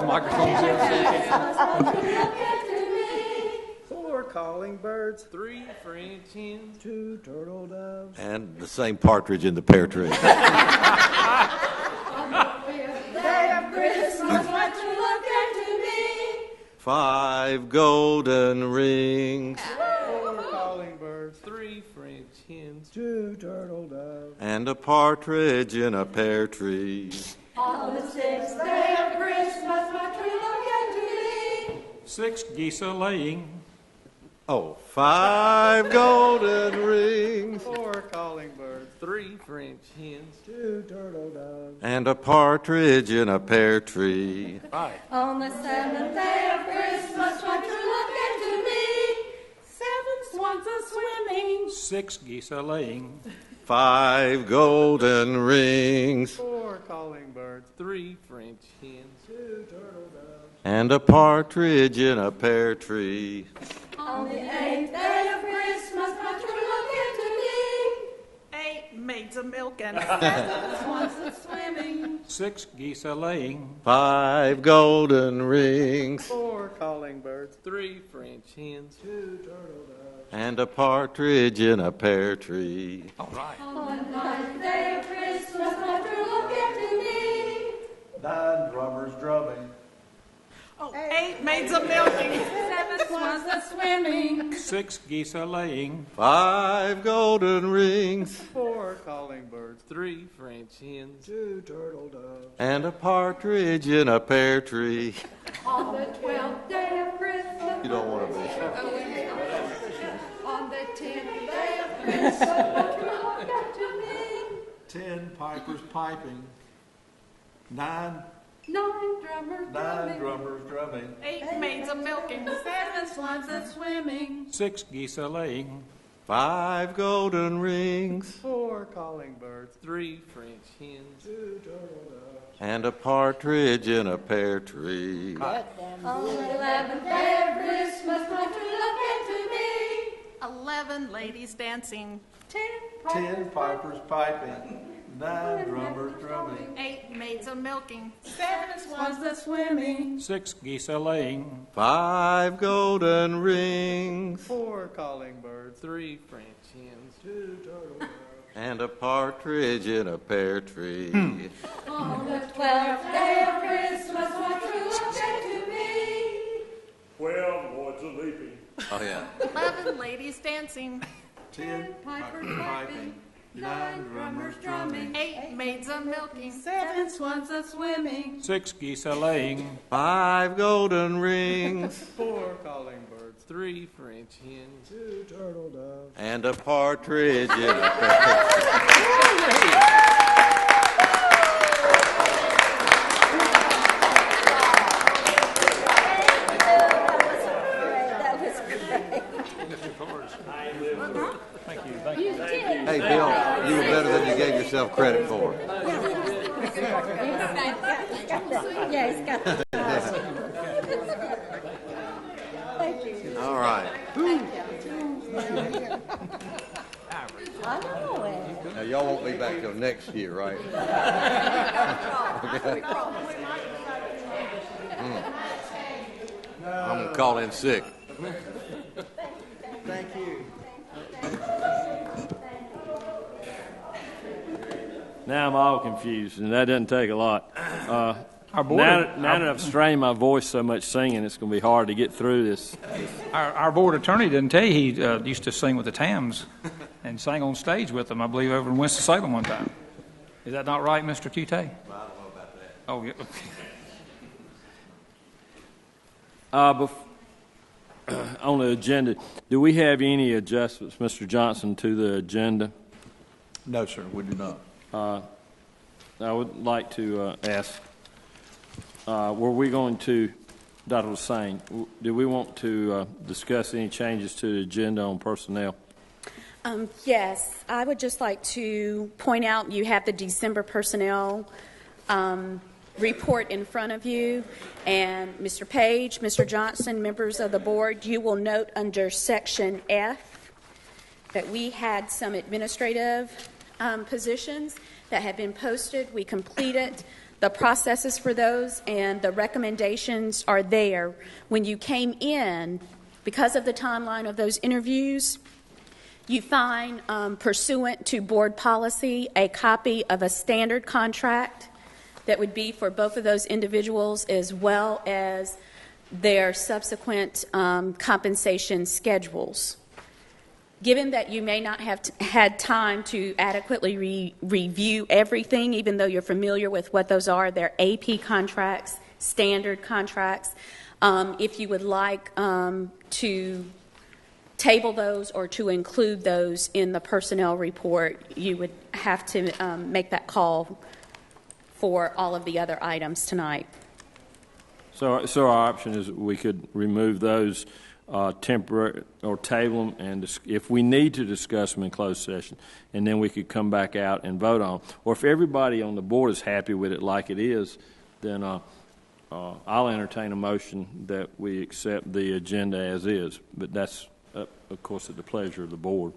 microphones there. 4 calling birds, 3 French hens, 2 turtle doves, And the same partridge in the pear tree. Day of Christmas, what you look into me. 5 golden rings. 4 calling birds, 3 French hens, 2 turtle doves, And a partridge in a pear tree. On the 6th day of Christmas, what you look into me. 6 geese a laying. Oh, 5 golden rings. 4 calling birds, 3 French hens, 2 turtle doves, And a partridge in a pear tree. Right. On the 7th day of Christmas, what you look into me. 7 swans a swimming. 6 geese a laying. 5 golden rings. 4 calling birds, 3 French hens, 2 turtle doves, And a partridge in a pear tree. On the 8th day of Christmas, what you look into me. 8 maids a milking. 7 swans a swimming. 6 geese a laying. 5 golden rings. 4 calling birds, 3 French hens, 2 turtle doves, And a partridge in a pear tree. All right. On the 9th day of Christmas, what you look into me. 9 drummers drumming, 8 maids a milking. 7 swans a swimming. 6 geese a laying. 5 golden rings. 4 calling birds, 3 French hens, 2 turtle doves, And a partridge in a pear tree. On the 12th day of Christmas. You don't want to be. On the 10th day of Christmas, what you look into me. 10 pipers piping, 9 9 drummers drumming. drummers drumming, 8 maids a milking. 7 swans a swimming. 6 geese a laying. 5 golden rings. 4 calling birds, 3 French hens, 2 turtle doves, And a partridge in a pear tree. On the 11th day of Christmas, what you look into me. 11 ladies dancing. 10 pipers piping, 9 drummers drumming, 8 maids a milking. 7 swans a swimming. 6 geese a laying. 5 golden rings. 4 calling birds, 3 French hens, 2 turtle doves, And a partridge in a pear tree. On the 12th day of Christmas, what you look into me. 12 lords a leaping. Oh, yeah. 11 ladies dancing. 10 Pipers piping, 9 drummers drumming, 8 maids a milking. 7 swans a swimming. 6 geese a laying. 5 golden rings. 4 calling birds, 3 French hens, 2 turtle doves, And a partridge in a pear tree. Thank you. Thank you. Hey, Bill, you were better than you gave yourself credit for. Yeah, he's got the All right. I know it. Now, y'all won't be back till next year, right? I'm going to call in sick. thank you. Now I'm all confused, and that doesn't take a lot. Our board, Now that I've strained my voice so much singing, it's going to be hard to get through this. our board attorney didn't tell you he used to sing with the Tams and sang on stage with them, I believe, over in Winston-Salem one time. Is that not right, Mr. Tute? I don't know about that. Oh, yeah. On the agenda, do we have any adjustments, Mr. Johnson, to the agenda? No, sir, we do not. I would like to ask, were we going to, Dr. Hussain, do we want to discuss any changes to the agenda on personnel? Yes, I would just like to point out you have the December personnel report in front of you, and Mr. Page, Mr. Johnson, members of the board, you will note under Section F that we had some administrative positions that have been posted. We completed The processes for those and the recommendations are there. When you came in, because of the timeline of those interviews, you find, pursuant to board policy, a copy of a standard contract that would be for both of those individuals, as well as their subsequent compensation schedules. Given that you may not have had time to adequately review everything, even though you're familiar with what those are, they're AP contracts, standard contracts. If you would like to table those or to include those in the personnel report, you would have to make that call for all of the other items tonight. So our option is we could remove those temporary or table them, and if we need to discuss them in closed session, and then we could come back out and vote on. Or if everybody on the board is happy with it like it is, then I'll entertain a motion that we accept the agenda as is. But that's, of course, at the pleasure of the board.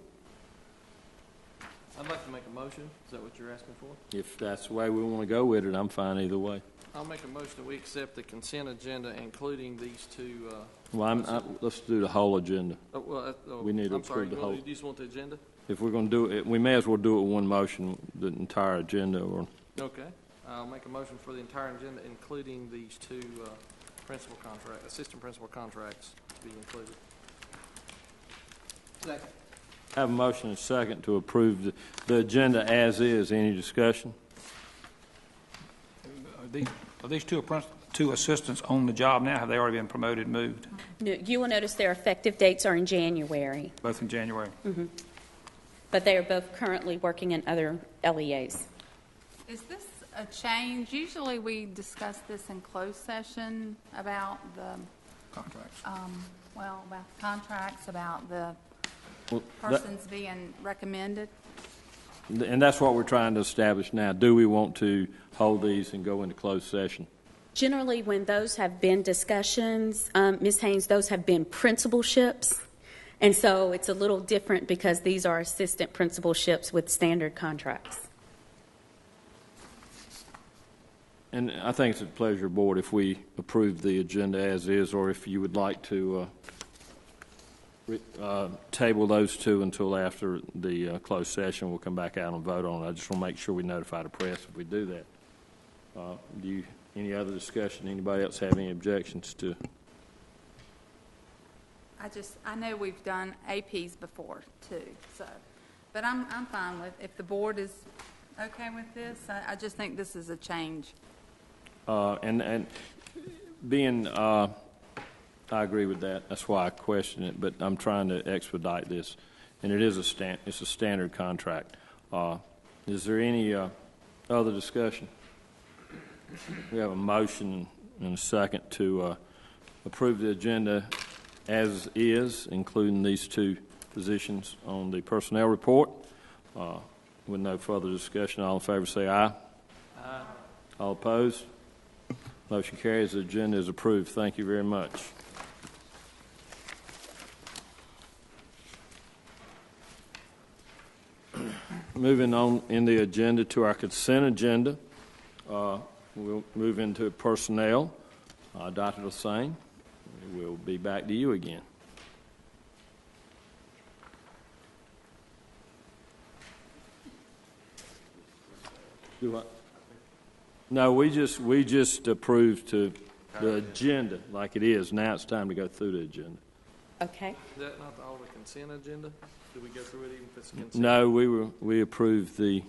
I'd like to make a motion. Is that what you're asking for? If that's the way we want to go with it, I'm fine either way. I'll make a motion that we accept the consent agenda, including these two. Well, let's do the whole agenda. We need to I'm sorry, approve the whole. You just want the agenda? If we're going to do it, we may as well do it with one motion, the entire agenda. Or Okay. I'll make a motion for the entire agenda, including these two assistant principal contracts to be included. Second. Have a motion and a second to approve the agenda as is. Any discussion? Are these two assistants on the job now? Have they already been promoted and moved? No, you will notice their effective dates are in January, Both in January? but they are both currently working in other LEAs. Is this a change? Usually we discuss this in closed session about the, Contracts. about contracts, about the Well, persons being recommended. And that's what we're trying to establish now. Do we want to hold these and go into closed session? Generally, when those have been discussions, Ms. Haynes, those have been principalships. And so it's a little different because these are assistant principalships with standard contracts. And I think it's a pleasure, board, if we approve the agenda as is, or if you would like to table those two until after the closed session. We'll come back out and vote on it. I just want to make sure we notify the press if we do that. Any other discussion? Anybody else have any objections to? I know we've done APs before too, but I'm fine with, if the board is okay with this, I just think this is a change. And being, I agree with that. That's why I question it, but I'm trying to expedite this. And it is it's a standard contract. Is there any other discussion? We have a motion and a second to approve the agenda as is, including these two positions on the personnel report. With no further discussion, all in favor say aye. Aye. All opposed? Motion carries. The agenda is approved. Thank you very much. Moving on in the agenda to our consent agenda, we'll move into personnel. Dr. Hussain, we'll be back to you again. Do what? No, we just approved to the agenda like it is. Now it's time to go through the agenda. Okay. Is that not all the consent agenda? Did we go through it even if it's consent? No, we approved the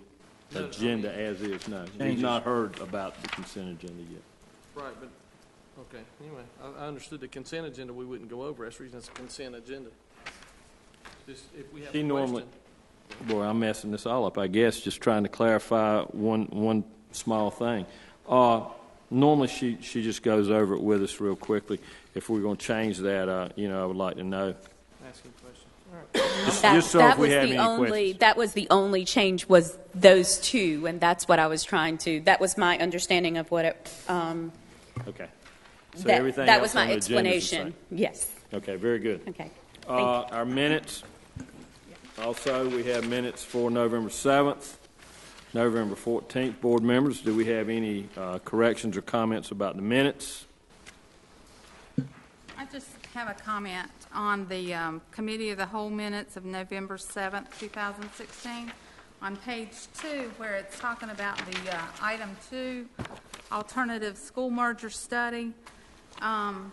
agenda as is. No, we've not heard about the consent agenda yet. Right, but, okay, anyway, I understood the consent agenda we wouldn't go over. That's the reason it's a consent agenda. Just if we have a question. Boy, I'm messing this all up, I guess, just trying to clarify one small thing. Normally, she just goes over it with us real quickly. If we're going to change that, I would like to know. Asking a question. All right. Just so if we have any questions. That was the only change, was those two, and that's what I was trying to, that was my understanding of what it, Okay. So that everything that else was my on the agenda is the same. explanation. Yes. Okay, very good. Okay. Thank you. Our minutes, also, we have minutes for November 7th, November 14th. Board members, do we have any corrections or comments about the minutes? I just have a comment on the Committee of the Whole minutes of November 7th, 2016. On page 2, where it's talking about the item 2, alternative school merger study, the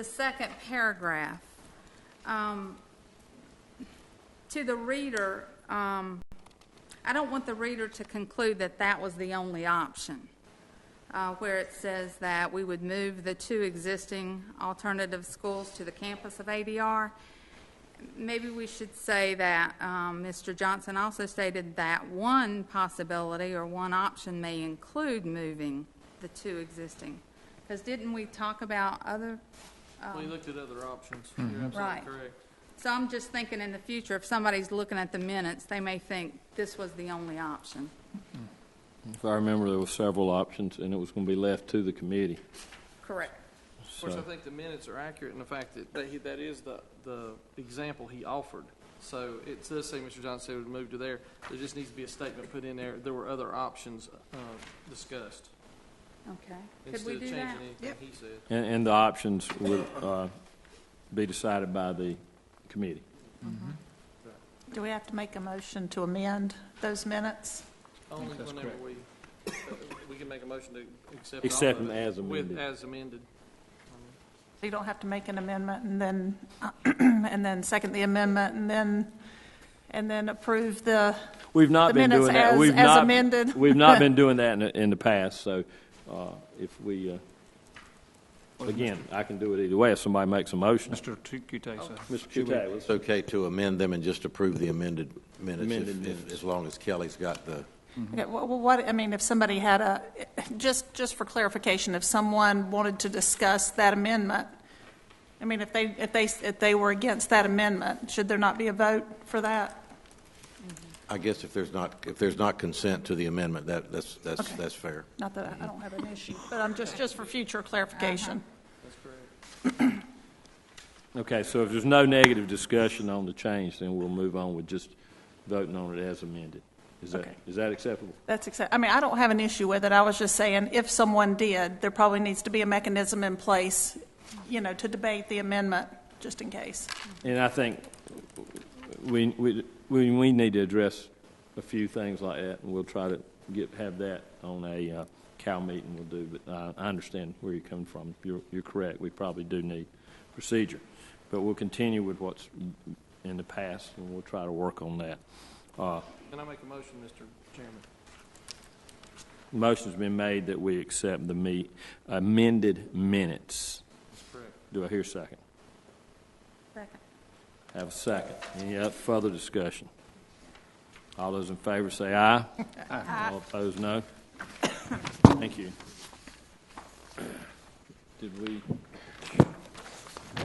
second paragraph. To the reader, I don't want the reader to conclude that that was the only option, where it says that we would move the 2 existing alternative schools to the campus of ADR. Maybe we should say that Mr. Johnson also stated that one possibility or one option may include moving the 2 existing. Because didn't we talk about other? We looked at other options. You're absolutely Right. correct. So I'm just thinking in the future, if somebody's looking at the minutes, they may think this was the only option. If I remember, there were several options, and it was going to be left to the committee. Correct. Of course, I think the minutes are accurate in the fact that that is the example he offered. So it does say Mr. Johnson said it would move to there. There just needs to be a statement put in there. There were other options discussed. Okay. Could Instead we of do changing that? anything he said. And the options would be decided by the committee. Do we have to make a motion to amend those minutes? Only whenever we can make a motion to accept. Accept all of them it as amended. As amended. So you don't have to make an amendment and then and then second the amendment and then approve the We've not the been minutes doing that. as- We've as not, amended. We've not been doing that in the past. So if we, again, I can do it either way if somebody makes a motion. Mr. Cute, Mr. Coutet, It's okay to amend them and just approve the amended minutes, Amended minutes. as long as Kelly's got the. Okay, well, what, I mean, if somebody had just for clarification, if someone wanted to discuss that amendment, I mean, if they were against that amendment, should there not be a vote for that? I guess if there's not consent to the amendment, that's Okay. that's fair. Not that I don't have an issue, but I'm just for future clarification. That's correct. Okay, so if there's no negative discussion on the change, then we'll move on with just voting on it as amended. Okay. Is that acceptable? I mean, I don't have an issue with it. I was just saying, if someone did, there probably needs to be a mechanism in place, to debate the amendment, just in case. And I think we need to address a few things like that, and we'll try to have that on a Cal meeting we'll do. But I understand where you're coming from. You're correct. We probably do need procedure, but we'll continue with what's in the past, and we'll try to work on that. Can I make a motion, Mr. Chairman? Motion's been made that we accept the amended minutes. That's correct. Do I hear a second? Second. Have a second. Any other further discussion? All those in favor say aye. Aye. All opposed, no. Thank you. I'm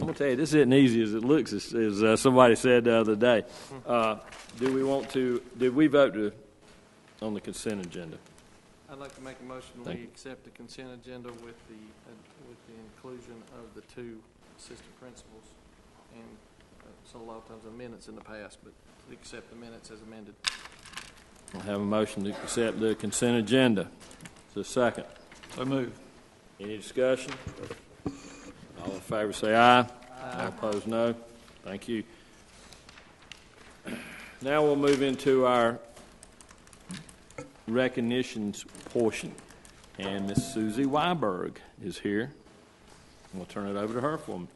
going to tell you, this isn't easy as it looks, as somebody said the other day. Did we vote on the consent agenda? I'd like to make a motion we accept the consent agenda with the inclusion of the 2 assistant principals, and so a lot of times the minutes in the past, but to accept the minutes as amended. I have a motion to accept the consent agenda. Is there a second? So move. Any discussion? All in favor say aye. All opposed, no. Thank you. Now we'll move into our recognitions portion. And Miss Susie Weiberg is here. We'll turn it over to her for me.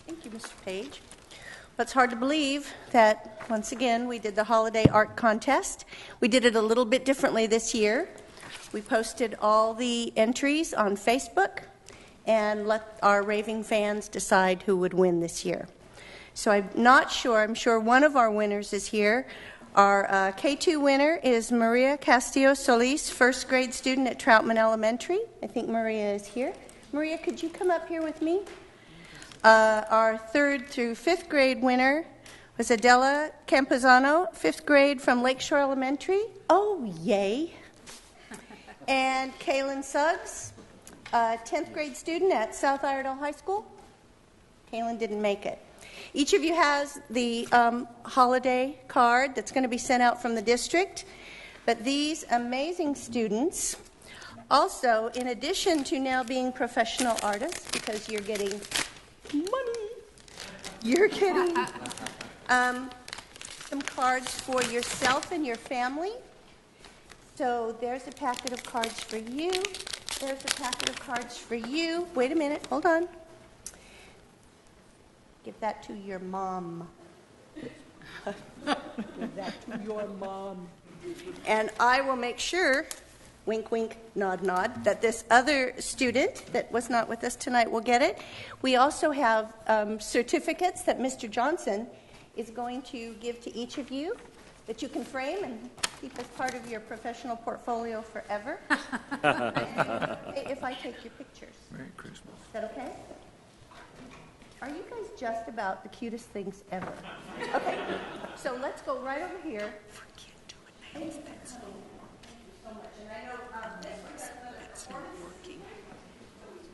Thank you, Mr. Page. Well, it's hard to believe that, once again, we did the holiday art contest. We did it a little bit differently this year. We posted all the entries on Facebook and let our raving fans decide who would win this year. So I'm sure one of our winners is here. Our K2 winner is Maria Castillo Solis, first grade student at Troutman Elementary. I think Maria is here. Maria, could you come up here with me? Our 3rd through 5th grade winner was Adela Campuzano, 5th grade from Lakeshore Elementary. Oh, yay. And Kaylin Suggs, 10th grade student at South Iredell High School. Kaylin didn't make it. Each of you has the holiday card that's going to be sent out from the district. But these amazing students also, in addition to now being professional artists, because you're getting money, you're getting some cards for yourself and your family. So there's a packet of cards for you. There's a packet of cards for you. Wait a minute. Hold on. Give that to your mom. Give that to your mom. And I will make sure, wink, wink, nod, nod, that this other student that was not with us tonight will get it. We also have certificates that Mr. Johnson is going to give to each of you that you can frame and keep as part of your professional portfolio forever. If I take your pictures. Merry Christmas. Is that okay? Are you guys just about the cutest things ever? Okay, so let's go right over here. Thank you so much. And I know That's not working.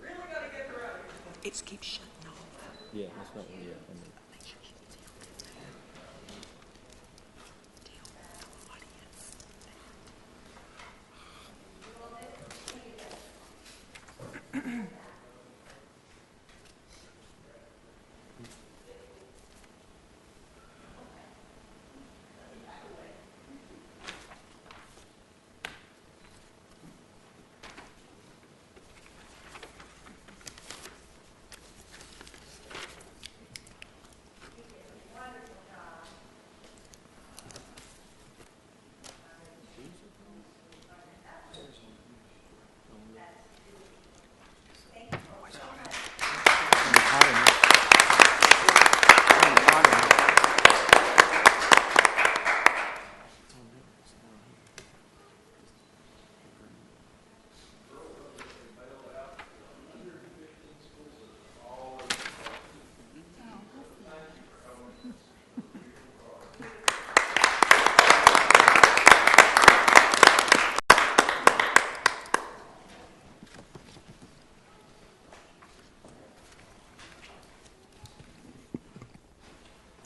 Really got to get her out. It keeps shutting off. Yeah, that's not, yeah.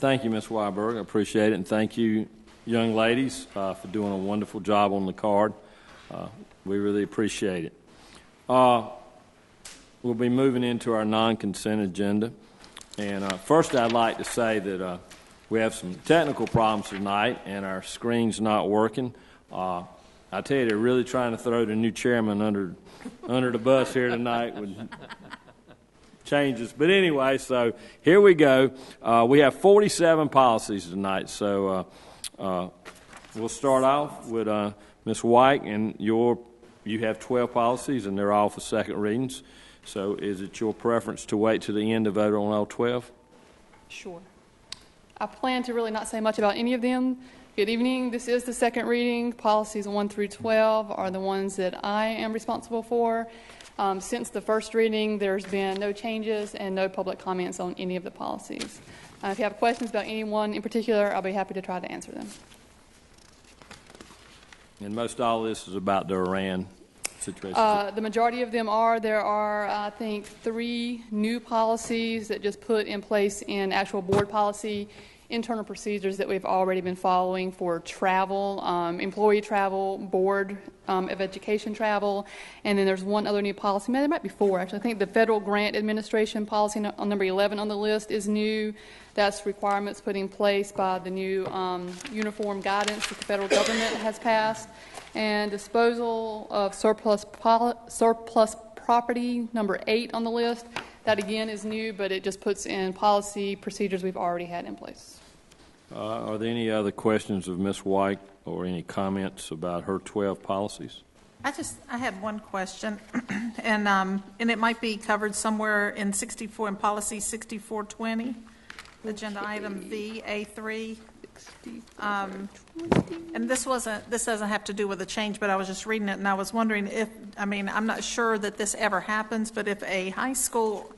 Thank you, Ms. Weiberg. I appreciate it. And thank you, young ladies, for doing a wonderful job on the card. We really appreciate it. We'll be moving into our non-consent agenda. And first, I'd like to say that we have some technical problems tonight, and our screen's not working. I tell you, they're really trying to throw the new chairman under the bus here tonight with changes. But anyway, so here we go. We have 47 policies tonight. So we'll start off with Ms. White, and you have 12 policies, and they're all for second readings. So is it your preference to wait to the end to vote on all 12? Sure. I plan to really not say much about any of them. Good evening. This is the second reading. Policies 1 through 12 are the ones that I am responsible for. Since the first reading, there's been no changes and no public comments on any of the policies. If you have questions about any one in particular, I'll be happy to try to answer them. And most all this is about the Iran situation. The majority of them are. There are, I think, 3 new policies that just put in place in actual board policy internal procedures that we've already been following for travel, employee travel, board of education travel, and then there's one other new policy. There might be 4, actually. I think the Federal Grant Administration policy on number 11 on the list is new. That's requirements put in place by the new uniform guidance that the federal government has passed. And disposal of surplus property, number 8 on the list. That, again, is new, but it just puts in policy procedures we've already had in place. Are there any other questions of Ms. White or any comments about her 12 policies? I had one question, and it might be covered somewhere in policy 6420, agenda item VA3. And this doesn't have to do with the change, but I was just reading it, and I was wondering I'm not sure that this ever happens, but if a high school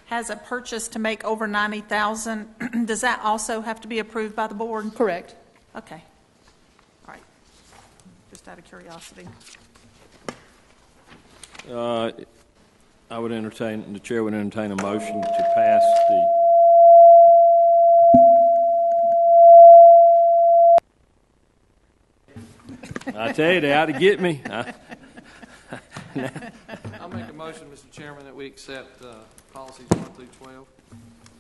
has a purchase to make over $90,000, does that also have to be approved by the board? Correct. Okay. All right. Just out of curiosity. The chair would entertain a motion to pass I tell you, they ought to get me. I'll make a motion, Mr. Chairman, that we accept policies 1 through 12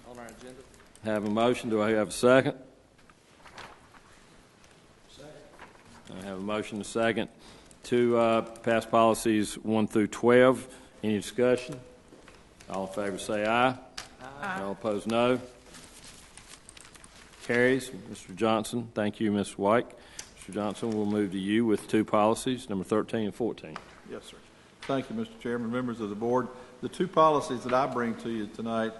on our agenda. Have a motion. Do I have a second? I have a motion and a second to pass policies 1 through 12. Any discussion? All in favor say aye. Aye. All opposed, no. Carries. Mr. Johnson, thank you, Ms. White. Mr. Johnson, we'll move to you with two policies, number 13 and 14. Yes, sir. Thank you, Mr. Chairman, members of the board. The two policies that I bring to you tonight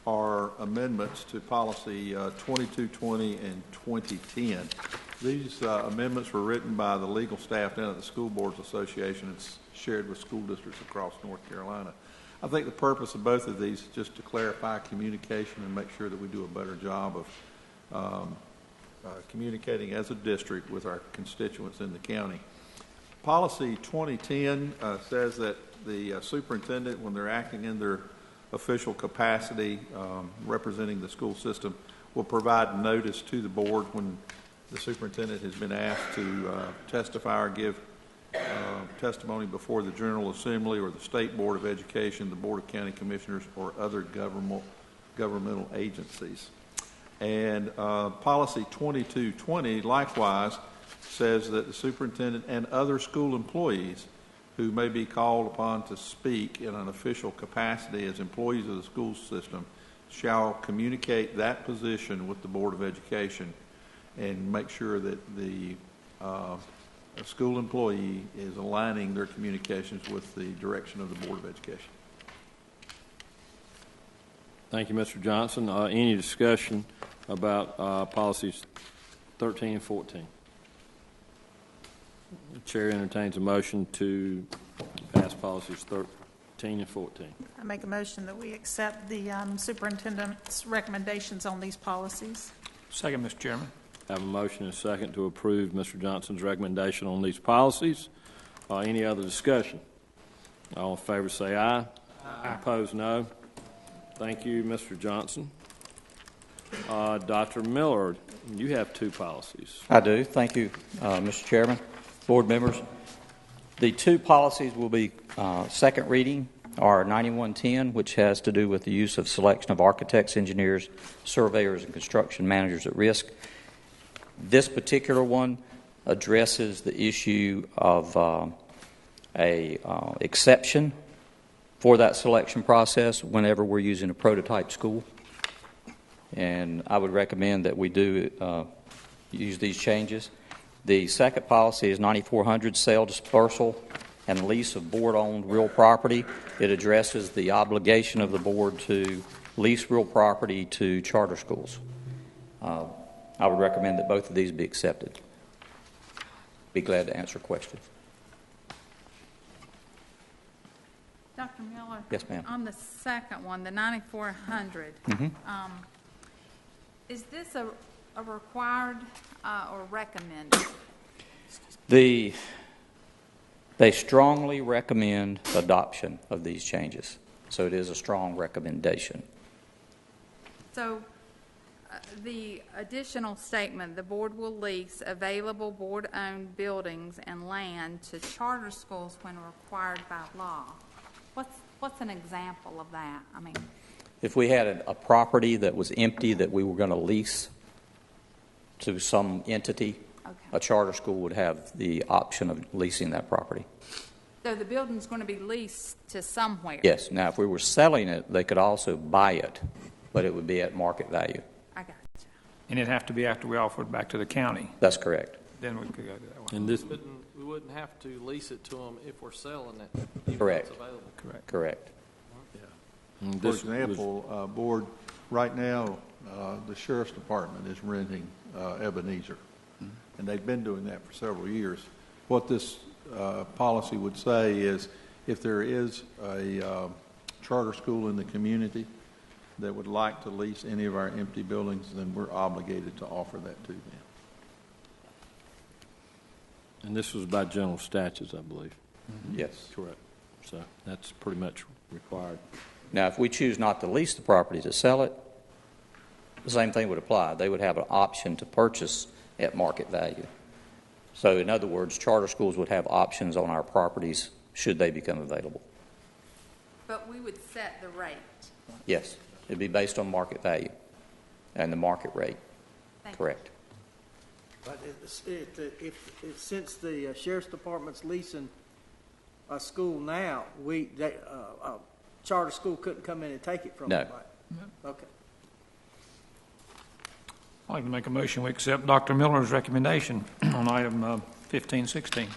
are amendments to policy 2220 and 2010. These amendments were written by the legal staff down at the School Boards Association. It's shared with school districts across North Carolina. I think the purpose of both of these is just to clarify communication and make sure that we do a better job of communicating as a district with our constituents in the county. Policy 2010 says that the superintendent, when they're acting in their official capacity representing the school system, will provide notice to the board when the superintendent has been asked to testify or give testimony before the General Assembly or the State Board of Education, the Board of County Commissioners, or other governmental agencies. And policy 2220 likewise says that the superintendent and other school employees who may be called upon to speak in an official capacity as employees of the school system shall communicate that position with the Board of Education and make sure that the school employee is aligning their communications with the direction of the Board of Education. Thank you, Mr. Johnson. Any discussion about policies 13 and 14? The chair entertains a motion to pass policies 13 and 14. I make a motion that we accept the superintendent's recommendations on these policies. Second, Mr. Chairman. I have a motion and a second to approve Mr. Johnson's recommendation on these policies. Any other discussion? All in favor say aye. Aye. Opposed, no. Thank you, Mr. Johnson. Dr. Miller, you have two policies. I do. Thank you, Mr. Chairman, board members. The two policies will be second reading are 9110, which has to do with the use of selection of architects, engineers, surveyors, and construction managers at risk. This particular one addresses the issue of a exception for that selection process whenever we're using a prototype school. And I would recommend that we do use these changes. The second policy is 9400, sale, dispersal, and lease of board-owned real property. It addresses the obligation of the board to lease real property to charter schools. I would recommend that both of these be accepted. Be glad to answer questions. Dr. Miller? Yes, ma'am. On the second one, the 9400, is this a required or recommended? They strongly recommend adoption of these changes. So it is a strong recommendation. So the additional statement, the board will lease available board-owned buildings and land to charter schools when required by law. What's an example of that? I mean, if we had a property that was empty that we were going to lease to some entity, okay, a charter school would have the option of leasing that property. So the building's going to be leased to somewhere? Yes. Now, if we were selling it, they could also buy it, but it would be at market value. I got you. And it'd have to be after we offer it back to the county. That's correct. Then we could go to that one. And this, We wouldn't have to lease it to them if we're selling it. Even Correct. If it's available. Correct. Correct. and For this example, board, right now, the sheriff's department is renting Ebenezer, and they've been doing that for several years. What this policy would say is if there is a charter school in the community that would like to lease any of our empty buildings, then we're obligated to offer that to them. and this was by general statutes, I believe. Yes. Correct. So that's pretty much required. Now, if we choose not to lease the property to sell it, the same thing would apply. They would have an option to purchase at market value. So in other words, charter schools would have options on our properties should they become available. But we would set the rate. Yes, it'd be based on market value and the market rate. Correct. But since the sheriff's department's leasing a school now, a charter school couldn't come in and take it from No. them. Right? Okay. I'd like to make a motion we accept Dr. Miller's recommendation on item 1516.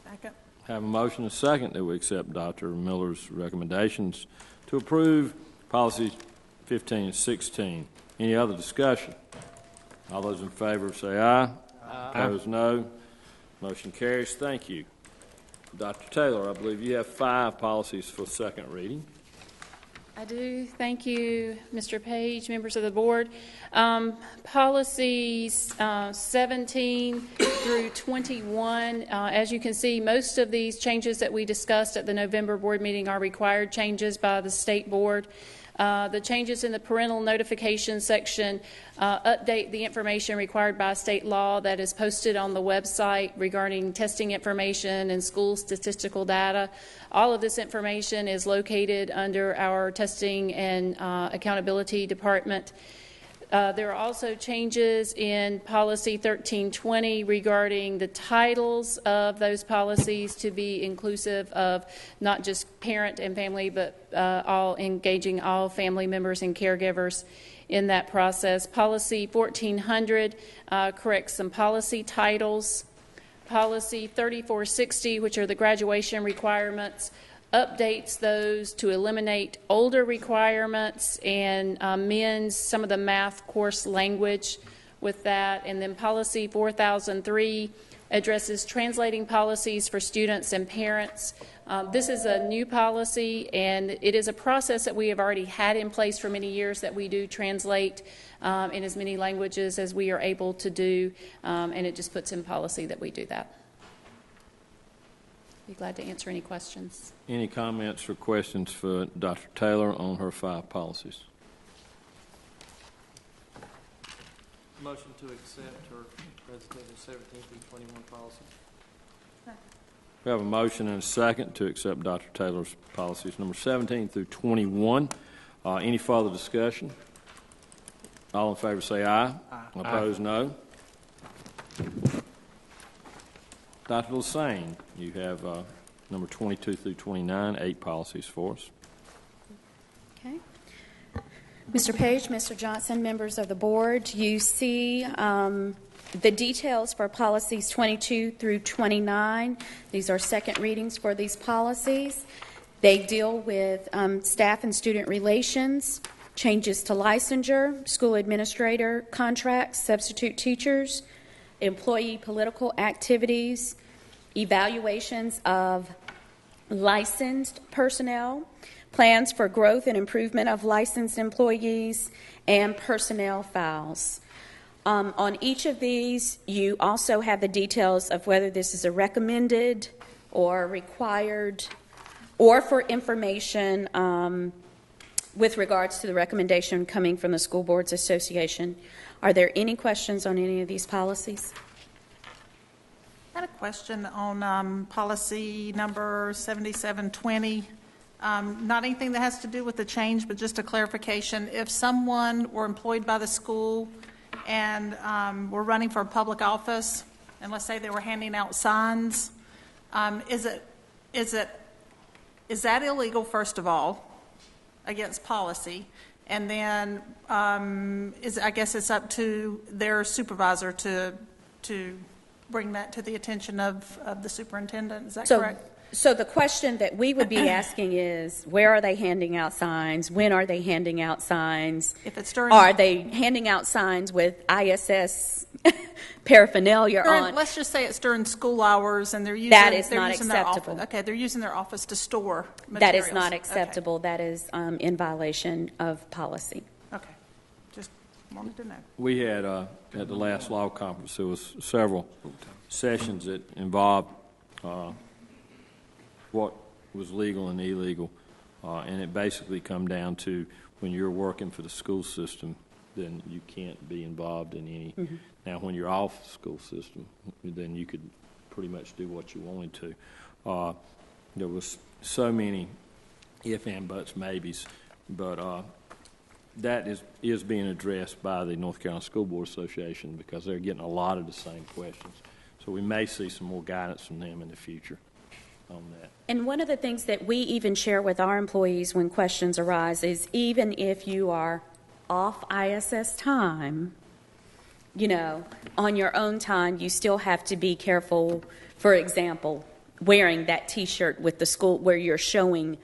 Second. Have a motion and a second that we accept Dr. Miller's recommendations to approve policies 15 and 16. Any other discussion? All those in favor say aye. Opposed, no. Motion carries. Thank you. Dr. Taylor, I believe you have 5 policies for second reading. I do. Thank you, Mr. Page, members of the board. Policies 17 through 21, as you can see, most of these changes that we discussed at the November board meeting are required changes by the state board. The changes in the parental notification section update the information required by state law that is posted on the website regarding testing information and school statistical data. All of this information is located under our testing and accountability department. There are also changes in policy 1320 regarding the titles of those policies to be inclusive of not just parent and family, but all engaging all family members and caregivers in that process. Policy 1400 corrects some policy titles. Policy 3460, which are the graduation requirements, updates those to eliminate older requirements and amends some of the math course language with that. And then policy 4003 addresses translating policies for students and parents. This is a new policy, and it is a process that we have already had in place for many years that we do translate in as many languages as we are able to do, and it just puts in policy that we do that. Be glad to answer any questions. Any comments or questions for Dr. Taylor on her 5 policies? Motion to accept her presentation 17 through 21 policies. We have a motion and a second to accept Dr. Taylor's policies, number 17 through 21. Any further discussion? All in favor say aye. Aye. Opposed, no. Dr. Lassane, you have number 22 through 29, 8 policies for us. Okay. Mr. Page, Mr. Johnson, members of the board, you see the details for policies 22 through 29. These are second readings for these policies. They deal with staff and student relations, changes to licensure, school administrator contracts, substitute teachers, employee political activities, evaluations of licensed personnel, plans for growth and improvement of licensed employees, and personnel files. On each of these, you also have the details of whether this is a recommended or required, or for information with regards to the recommendation coming from the School Boards Association. Are there any questions on any of these policies? I had a question on policy number 7720. Not anything that has to do with the change, but just a clarification. If someone were employed by the school and were running for a public office, and let's say they were handing out signs, is that illegal, first of all, against policy? And then I guess it's up to their supervisor to bring that to the attention of the superintendent. Is that correct? So the question that we would be asking is, where are they handing out signs? When are they handing out signs? If it's during, are they handing out signs with ISS paraphernalia on? Let's just say it's during school hours, and they're using that is not acceptable. Okay, they're using their office to store materials. That is not acceptable. Okay. That is in violation of policy. Okay, just wanted to know. We had at the last law conference, there was several sessions that involved what was legal and illegal, and it basically come down to when you're working for the school system, then you can't be involved in any. Now, when you're off the school system, then you could pretty much do what you wanted to. There was so many if and buts, maybes, but that is being addressed by the North Carolina School Board Association because they're getting a lot of the same questions. So we may see some more guidance from them in the future on that. And one of the things that we even share with our employees when questions arise is even if you are off ISS time, you know, on your own time, you still have to be careful, for example, wearing that T-shirt with the school where you're showing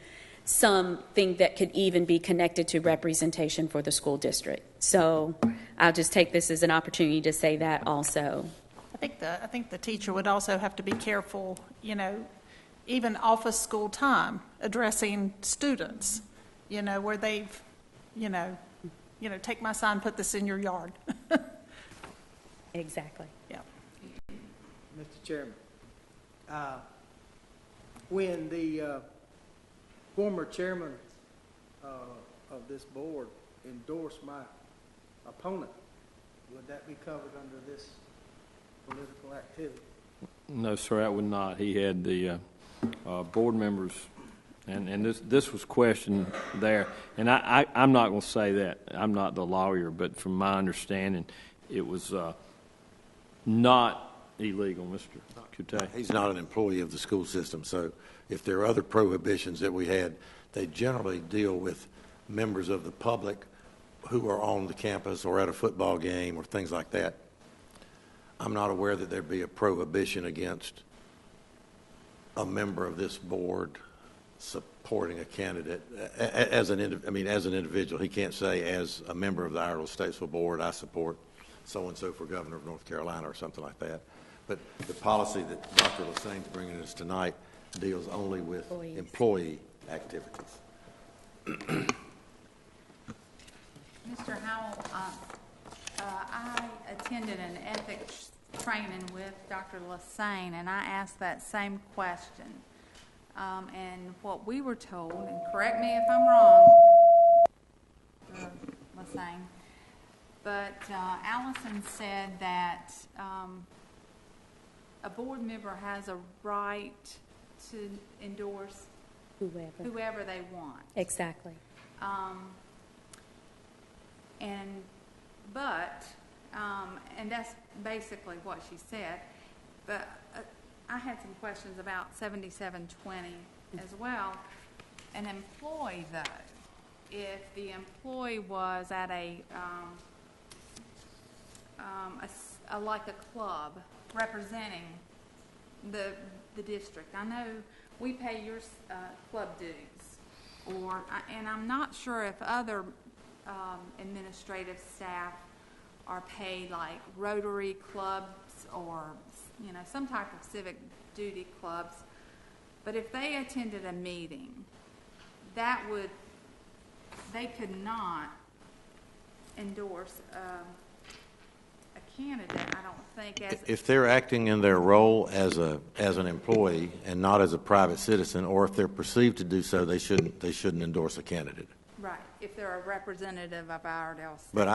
something that could even be connected to representation for the school district. So I'll just take this as an opportunity to say that also. I think the teacher would also have to be careful, you know, even office school time, addressing students, you know, where they've, you know, take my sign, put this in your yard. Exactly. Yeah. Mr. Chairman, when the former chairman of this board endorsed my opponent, would that be covered under this political activity? No, sir, that would not. He had the board members, and this was questioned there. And I'm not going to say that. I'm not the lawyer, but from my understanding, it was not illegal, Mr. Coutay. He's not an employee of the school system, so if there are other prohibitions that we had, they generally deal with members of the public who are on the campus or at a football game or things like that. I'm not aware that there'd be a prohibition against a member of this board supporting a candidate as an individual. He can't say, as a member of the Iredell-Statesville board, I support so-and-so for governor of North Carolina or something like that. But the policy that Dr. Lassaine's bringing us tonight deals only with employee activities. Mr. Howell, I attended an ethics training with Dr. Lassaine, and I asked that same question. And what we were told, and correct me if I'm wrong, Lassaine, but Allison said that a board member has a right to endorse whoever they want. Exactly. And that's basically what she said. But I had some questions about 7720 as well. An employee, though, if the employee was at like a club representing the district. I know we pay your club dues, and I'm not sure if other administrative staff are paid like Rotary clubs or some type of civic duty clubs. But if they attended a meeting, they could not endorse a candidate, I don't think. If they're acting in their role as an employee and not as a private citizen, or if they're perceived to do so, they shouldn't endorse a candidate. Right. If they're a representative of Iredell-Statesville. But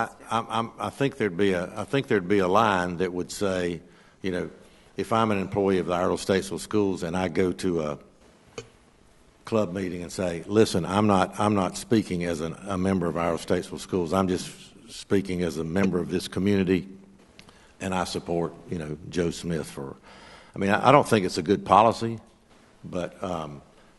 I think there'd be a line that would say, if I'm an employee of the Iredell-Statesville schools and I go to a club meeting and say, listen, I'm not speaking as a member of Iredell-Statesville schools. I'm just speaking as a member of this community, and I support Joe Smith I don't think it's a good policy, but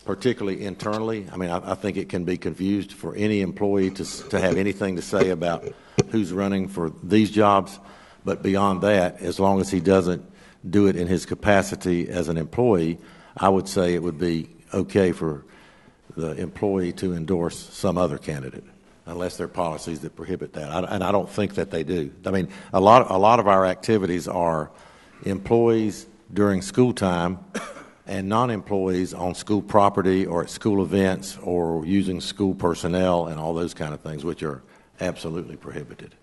particularly internally, I think it can be confused for any employee to have anything to say about who's running for these jobs. But beyond that, as long as he doesn't do it in his capacity as an employee, I would say it would be okay for the employee to endorse some other candidate, unless there are policies that prohibit that. And I don't think that they do. A lot of our activities are employees during school time and non-employees on school property or at school events or using school personnel and all those kind of things, which are absolutely prohibited.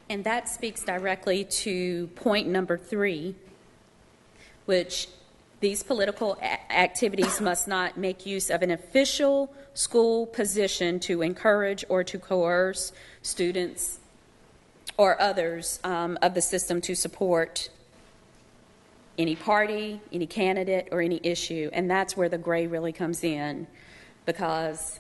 And that speaks directly to point number 3, which these political activities must not make use of an official school position to encourage or to coerce students or others of the system to support any party, any candidate, or any issue. And that's where the gray really comes in, because,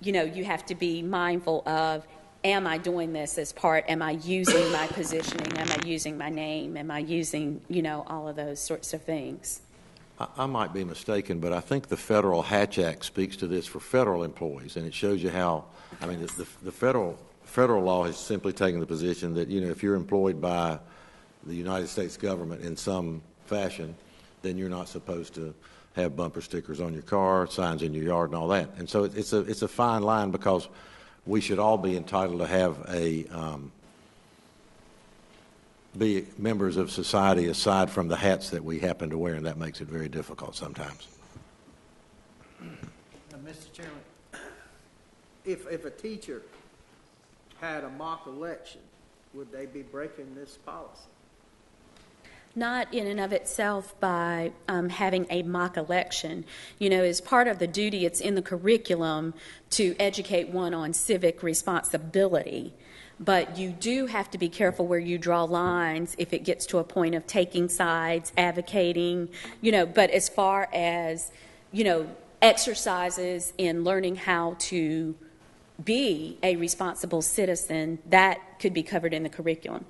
you know, you have to be mindful of, am I doing this as part, am I using my positioning, am I using my name, am I using, you know, all of those sorts of things. I might be mistaken, but I think the Federal Hatch Act speaks to this for federal employees, and it shows you how, I mean, the federal law has simply taken the position that, you know, if you're employed by the United States government in some fashion, then you're not supposed to have bumper stickers on your car, signs in your yard, and all that. And so it's a fine line, because we should all be entitled to have be members of society aside from the hats that we happen to wear, and that makes it very difficult sometimes. Mr. Chairman, if a teacher had a mock election, would they be breaking this policy? Not in and of itself by having a mock election. You know, as part of the duty, it's in the curriculum to educate one on civic responsibility. But you do have to be careful where you draw lines if it gets to a point of taking sides, advocating, you know. But as far as, you know, exercises in learning how to be a responsible citizen, that could be covered in the curriculum.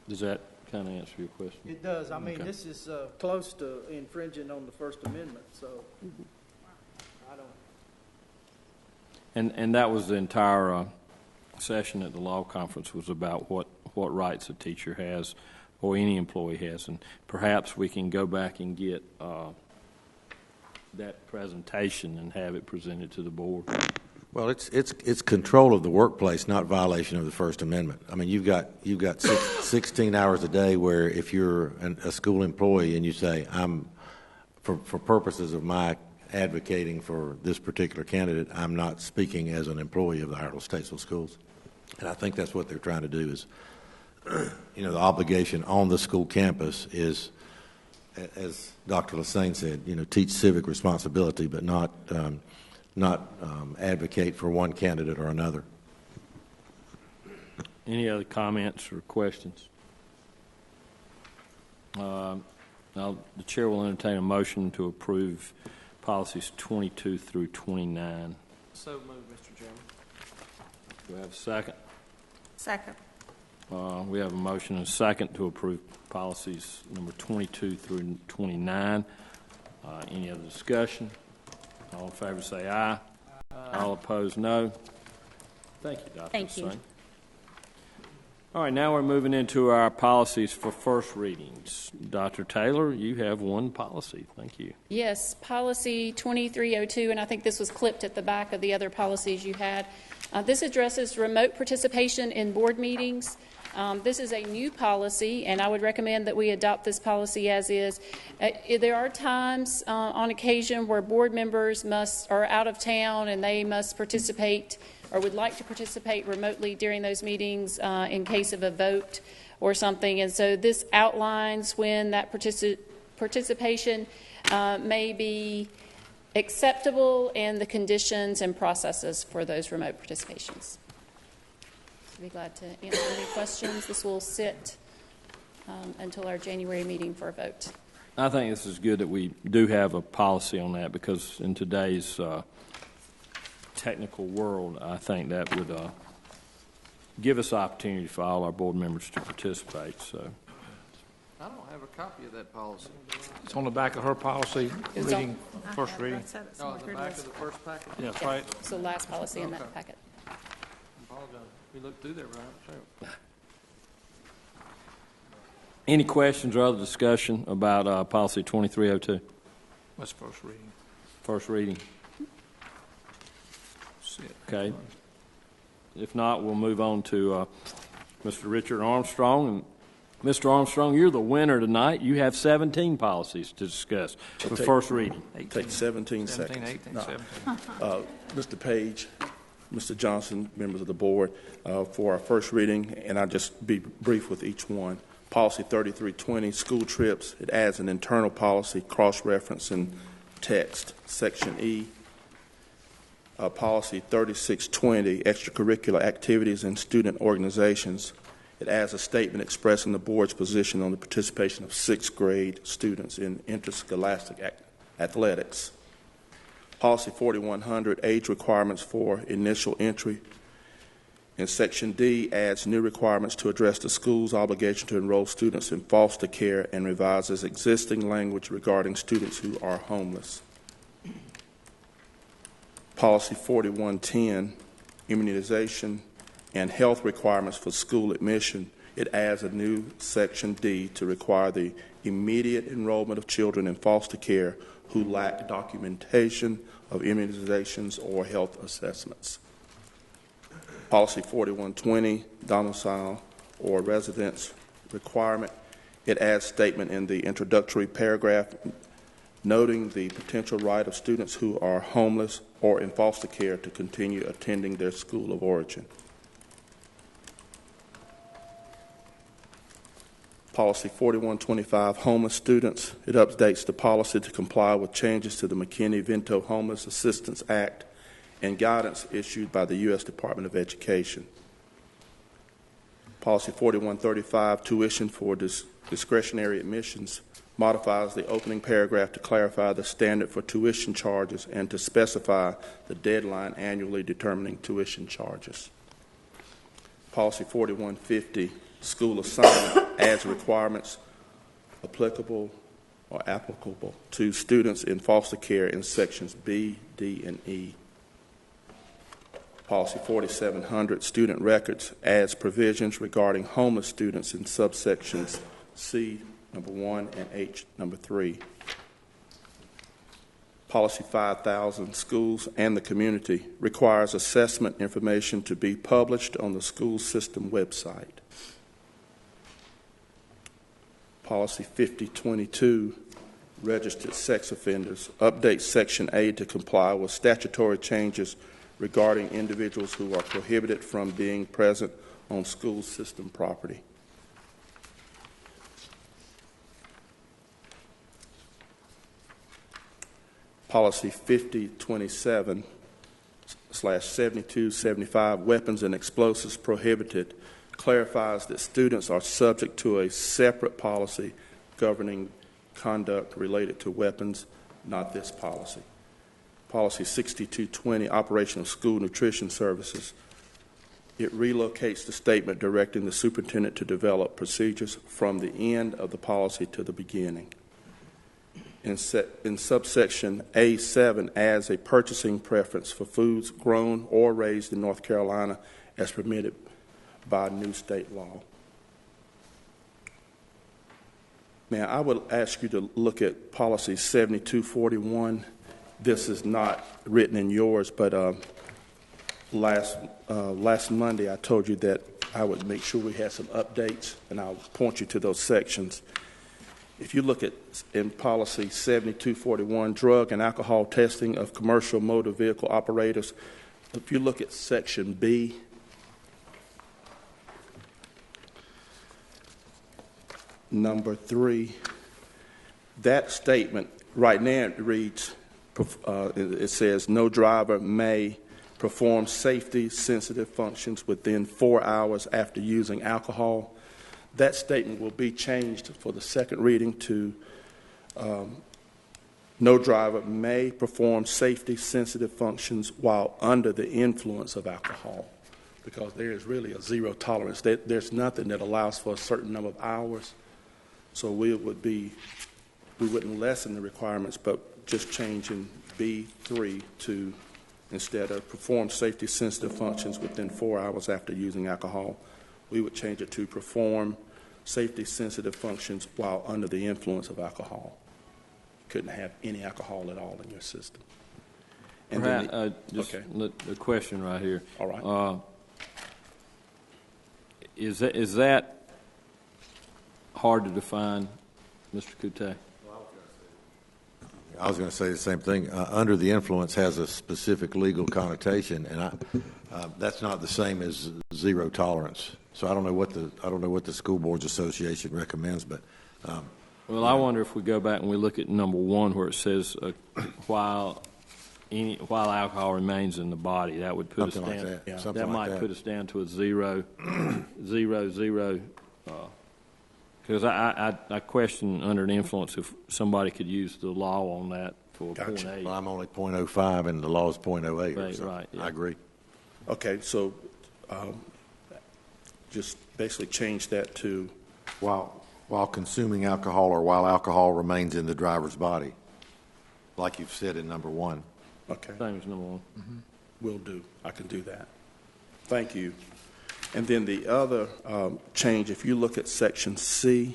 Does that kind of answer your question? It does. I mean, Okay. this is close to infringing on the First Amendment, so I don't. And that was the entire session at the law conference, was about what rights a teacher has or any employee has. And perhaps we can go back and get that presentation and have it presented to the board. Well, it's control of the workplace, not violation of the First Amendment. I mean, you've got 16 hours a day where if you're a school employee and you say, I'm, for purposes of my advocating for this particular candidate, I'm not speaking as an employee of the Iredell-Statesville schools. And I think that's what they're trying to do is, you know, the obligation on the school campus is, as Dr. Lassane said, you know, teach civic responsibility, but not advocate for one candidate or another. Any other comments or questions? Now, the chair will entertain a motion to approve policies 22 through 29. So moved, Mr. Chairman. Do we have a second? Second. We have a motion and a second to approve policies number 22 through 29. Any other discussion? All in favor say aye. All opposed, no. Thank you, Dr. Thank you. Lassane. All right, now we're moving into our policies for first readings. Dr. Taylor, you have one policy. Thank you. Yes, policy 2302, and I think this was clipped at the back of the other policies you had. This addresses remote participation in board meetings. This is a new policy, and I would recommend that we adopt this policy as is. There are times on occasion where board members are out of town and they must participate or would like to participate remotely during those meetings in case of a vote or something. And so this outlines when that participation may be acceptable and the conditions and processes for those remote participations. I'd be glad to answer any questions. This will sit until our January meeting for a vote. I think this is good that we do have a policy on that, because in today's technical world, I think that would give us opportunity for all our board members to participate. So, I don't have a copy of that policy. It's on the back of her policy, reading, first reading. Oh, the back of the first packet? Yeah, that's right. It's the last policy in that packet. I apologize. We looked through there, right? any questions or other discussion about policy 2302? What's first reading? First reading. Okay. If not, we'll move on to Mr. Richard Armstrong. And Mr. Armstrong, you're the winner tonight. You have 17 policies to discuss for first reading. Take 17 seconds. 17. Mr. Page, Mr. Johnson, members of the board, for our first reading, and I'll just be brief with each one. Policy 3320, school trips. It adds an internal policy, cross-referencing text, Section E. Policy 3620, extracurricular activities and student organizations. It adds a statement expressing the board's position on the participation of sixth grade students in interscholastic athletics. Policy 4100, age requirements for initial entry. In Section D, adds new requirements to address the school's obligation to enroll students in foster care and revises existing language regarding students who are homeless. Policy 4110, immunization and health requirements for school admission. It adds a new Section D to require the immediate enrollment of children in foster care who lack documentation of immunizations or health assessments. Policy 4120, domicile or residence requirement. It adds statement in the introductory paragraph noting the potential right of students who are homeless or in foster care to continue attending their school of origin. Policy 4125, homeless students. It updates the policy to comply with changes to the McKinney-Vento Homeless Assistance Act and guidance issued by the U.S. Department of Education. Policy 4135, tuition for discretionary admissions, modifies the opening paragraph to clarify the standard for tuition charges and to specify the deadline annually determining tuition charges. Policy 4150, school assignment, adds requirements applicable to students in foster care in sections B, D, and E. Policy 4700, student records, adds provisions regarding homeless students in subsections C, number 1, and H, number 3. Policy 5000, schools and the community, requires assessment information to be published on the school system website. Policy 5022, registered sex offenders, updates Section A to comply with statutory changes regarding individuals who are prohibited from being present on school system property. Policy 5027/7275, weapons and explosives prohibited, clarifies that students are subject to a separate policy governing conduct related to weapons, not this policy. Policy 6220, operation of school nutrition services. It relocates the statement directing the superintendent to develop procedures from the end of the policy to the beginning. In subsection A7, adds a purchasing preference for foods grown or raised in North Carolina as permitted by new state law. Now, I would ask you to look at policy 7241. This is not written in yours, but last Monday I told you that I would make sure we had some updates, and I'll point you to those sections. If you look at in policy 7241, drug and alcohol testing of commercial motor vehicle operators, if you look at section B, number 3, that statement right now it reads, it says no driver may perform safety sensitive functions within 4 hours after using alcohol. That statement will be changed for the second reading to no driver may perform safety sensitive functions while under the influence of alcohol, because there is really a zero tolerance. There's nothing that allows for a certain number of hours. So we wouldn't lessen the requirements, but just changing B3 to, instead of perform safety sensitive functions within 4 hours after using alcohol, we would change it to perform safety sensitive functions while under the influence of alcohol. You couldn't have any alcohol at all in your system. And then the question right here. All right. Is that hard to define, Mr. Couttet? I was going to say the same thing. Under the influence has a specific legal connotation, and that's not the same as zero tolerance. So I don't know what the School Boards Association recommends, but well, I wonder if we go back and we look at number 1 where it says while while alcohol remains in the body. That would put Something us like down. that. Something That like might that. put us down to a 0, 0, 0. Because I question under the influence if somebody could use the law on that for Gotcha. 0.8. Well, I'm only .05 and the law is .08. or Right, something. right, yeah. I agree. Okay, so just basically change that to, While consuming alcohol or while alcohol remains in the driver's body, like you've said in number 1. okay, Same as number 1. will do. I can do that. Thank you. And then the other change, if you look at section C,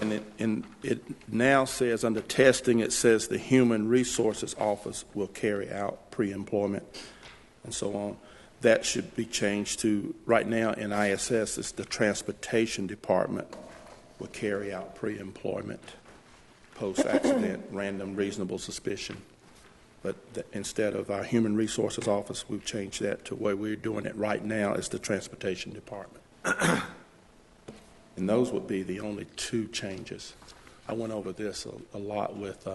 and it now says under testing, it says the Human Resources Office will carry out pre-employment and so on. That should be changed to, right now in ISS, it's the Transportation Department will carry out pre-employment, post-accident, random, reasonable suspicion. But instead of our Human Resources Office, we've changed that to where we're doing it right now is the Transportation Department. And those would be the only 2 changes. I went over this a lot with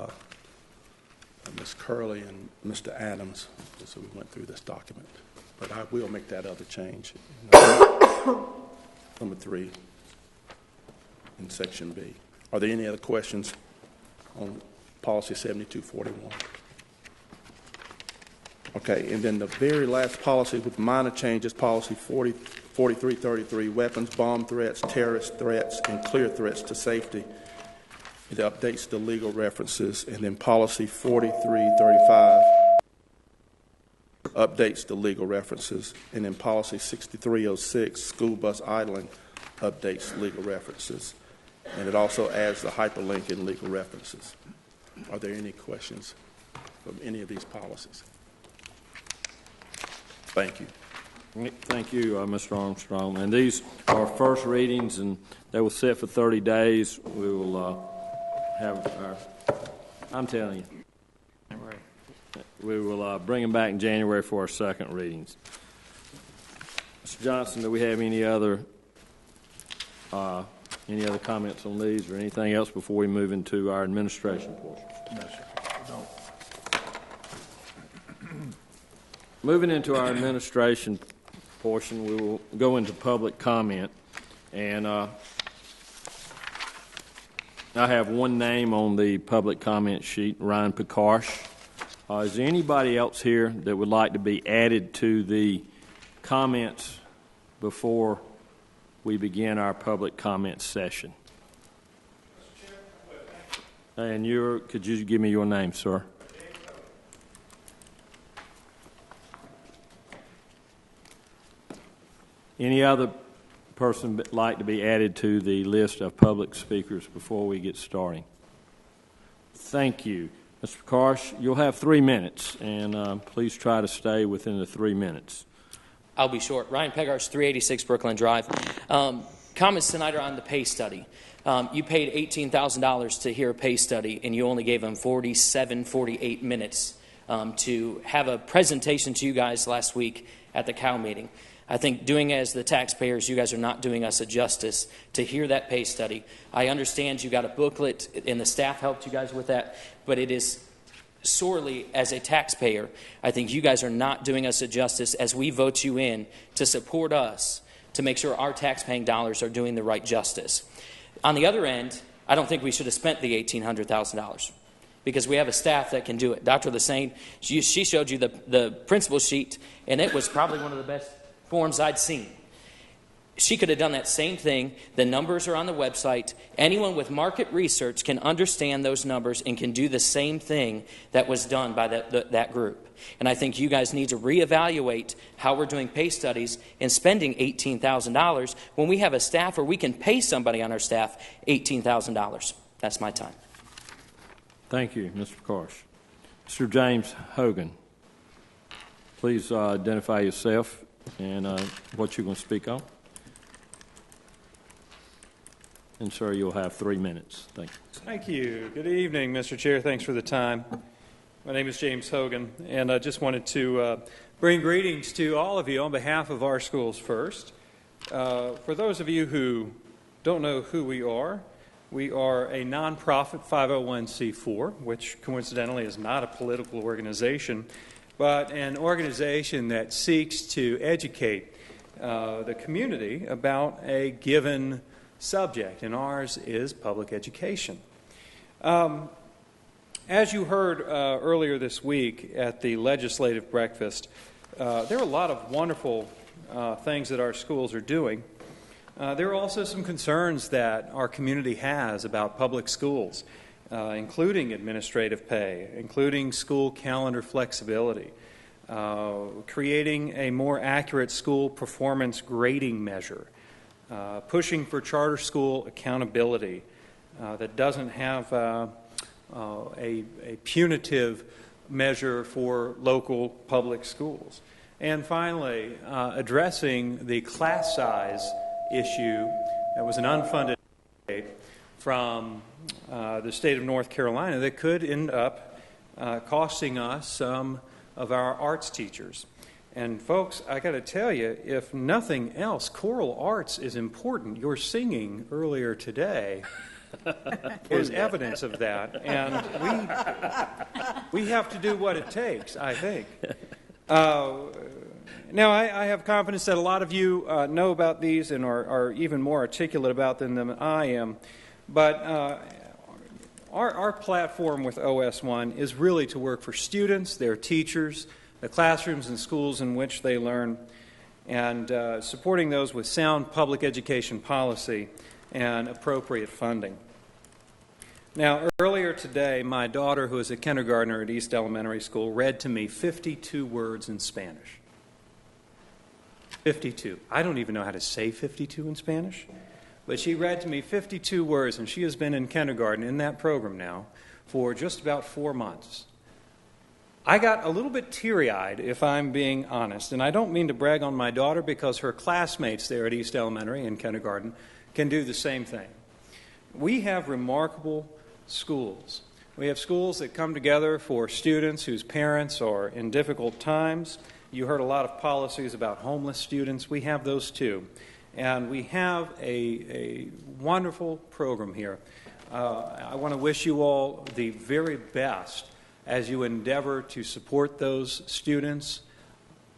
Ms. Curley and Mr. Adams, so we went through this document. But I will make that other change. Number 3 in section B. Are there any other questions on policy 7241? Okay, and then the very last policy with minor changes, policy 4333, weapons, bomb threats, terrorist threats, and clear threats to safety. It updates the legal references. And then policy 4335 updates the legal references. And then policy 6306, school bus idling, updates legal references. And it also adds the hyperlink in legal references. Are there any questions from any of these policies? Thank you. Thank you, Mr. Armstrong. And these are first readings, and they will set for 30 days. We will have our, I'm telling you, we will bring them back in January for our second readings. Mr. Johnson, do we have any other comments on these or anything else before we move into our administration portion? No, sir. Don't. Moving into our administration portion, we will go into public comment. And I have one name on the public comment sheet, Ryan Picarsh. Is there anybody else here that would like to be added to the comments before we begin our public comment session? And could you give me your name, sir? Any other person would like to be added to the list of public speakers before we get starting? Thank you. Mr. Karsh, you'll have 3 minutes, and please try to stay within the 3 minutes. I'll be short. Ryan Pegarsh, 386 Brooklyn Drive. Comments tonight are on the pay study. You paid $18,000 to hear a pay study, and you only gave them 48 minutes to have a presentation to you guys last week at the COW meeting. I think doing as the taxpayers, you guys are not doing us a justice to hear that pay study. I understand you got a booklet and the staff helped you guys with that, but it is sorely, as a taxpayer, I think you guys are not doing us a justice as we vote you in to support us to make sure our tax-paying dollars are doing the right justice. On the other end, I don't think we should have spent the $1,800,000 because we have a staff that can do it. Dr. Lassane, she showed you the principal sheet, and it was probably one of the best forms I'd seen. She could have done that same thing. The numbers are on the website. Anyone with market research can understand those numbers and can do the same thing that was done by that group. And I think you guys need to reevaluate how we're doing pay studies and spending $18,000 when we have a staff where we can pay somebody on our staff $18,000. That's my time. Thank you, Mr. Karsh. Mr. James Hogan, please identify yourself and what you're going to speak on. And, sir, you'll have 3 minutes. Thank you. Thank you. Good evening, Mr. Chair. Thanks for the time. My name is James Hogan, and I just wanted to bring greetings to all of you on behalf of our schools first. For those of you who don't know who we are, We are a nonprofit 501c4, which coincidentally is not a political organization, but an organization that seeks to educate the community about a given subject, and ours is public education. As you heard earlier this week at the legislative breakfast, there are a lot of wonderful things that our schools are doing. There are also some concerns that our community has about public schools, including administrative pay, including school calendar flexibility, creating a more accurate school performance grading measure, pushing for charter school accountability that doesn't have a punitive measure for local public schools. And finally, addressing the class size issue that was an unfunded mandate from the state of North Carolina that could end up costing us some of our arts teachers. And folks, I got to tell you, if nothing else, choral arts is important. Your singing earlier today is evidence of that, and we have to do what it takes, I think. Now, I have confidence that a lot of you know about these and are even more articulate about them than I am, but our platform with OS1 is really to work for students, their teachers, the classrooms and schools in which they learn, and supporting those with sound public education policy and appropriate funding. Now, earlier today, my daughter, who is a kindergartner at East Elementary School, read to me 52 words in Spanish. 52. I don't even know how to say 52 in Spanish, but she read to me 52 words, and she has been in kindergarten in that program now for just about 4 months. I got a little bit teary-eyed, if I'm being honest, and I don't mean to brag on my daughter because her classmates there at East Elementary in kindergarten can do the same thing. We have remarkable schools. We have schools that come together for students whose parents are in difficult times. You heard a lot of policies about homeless students. We have those too. And we have a wonderful program here. I want to wish you all the very best as you endeavor to support those students,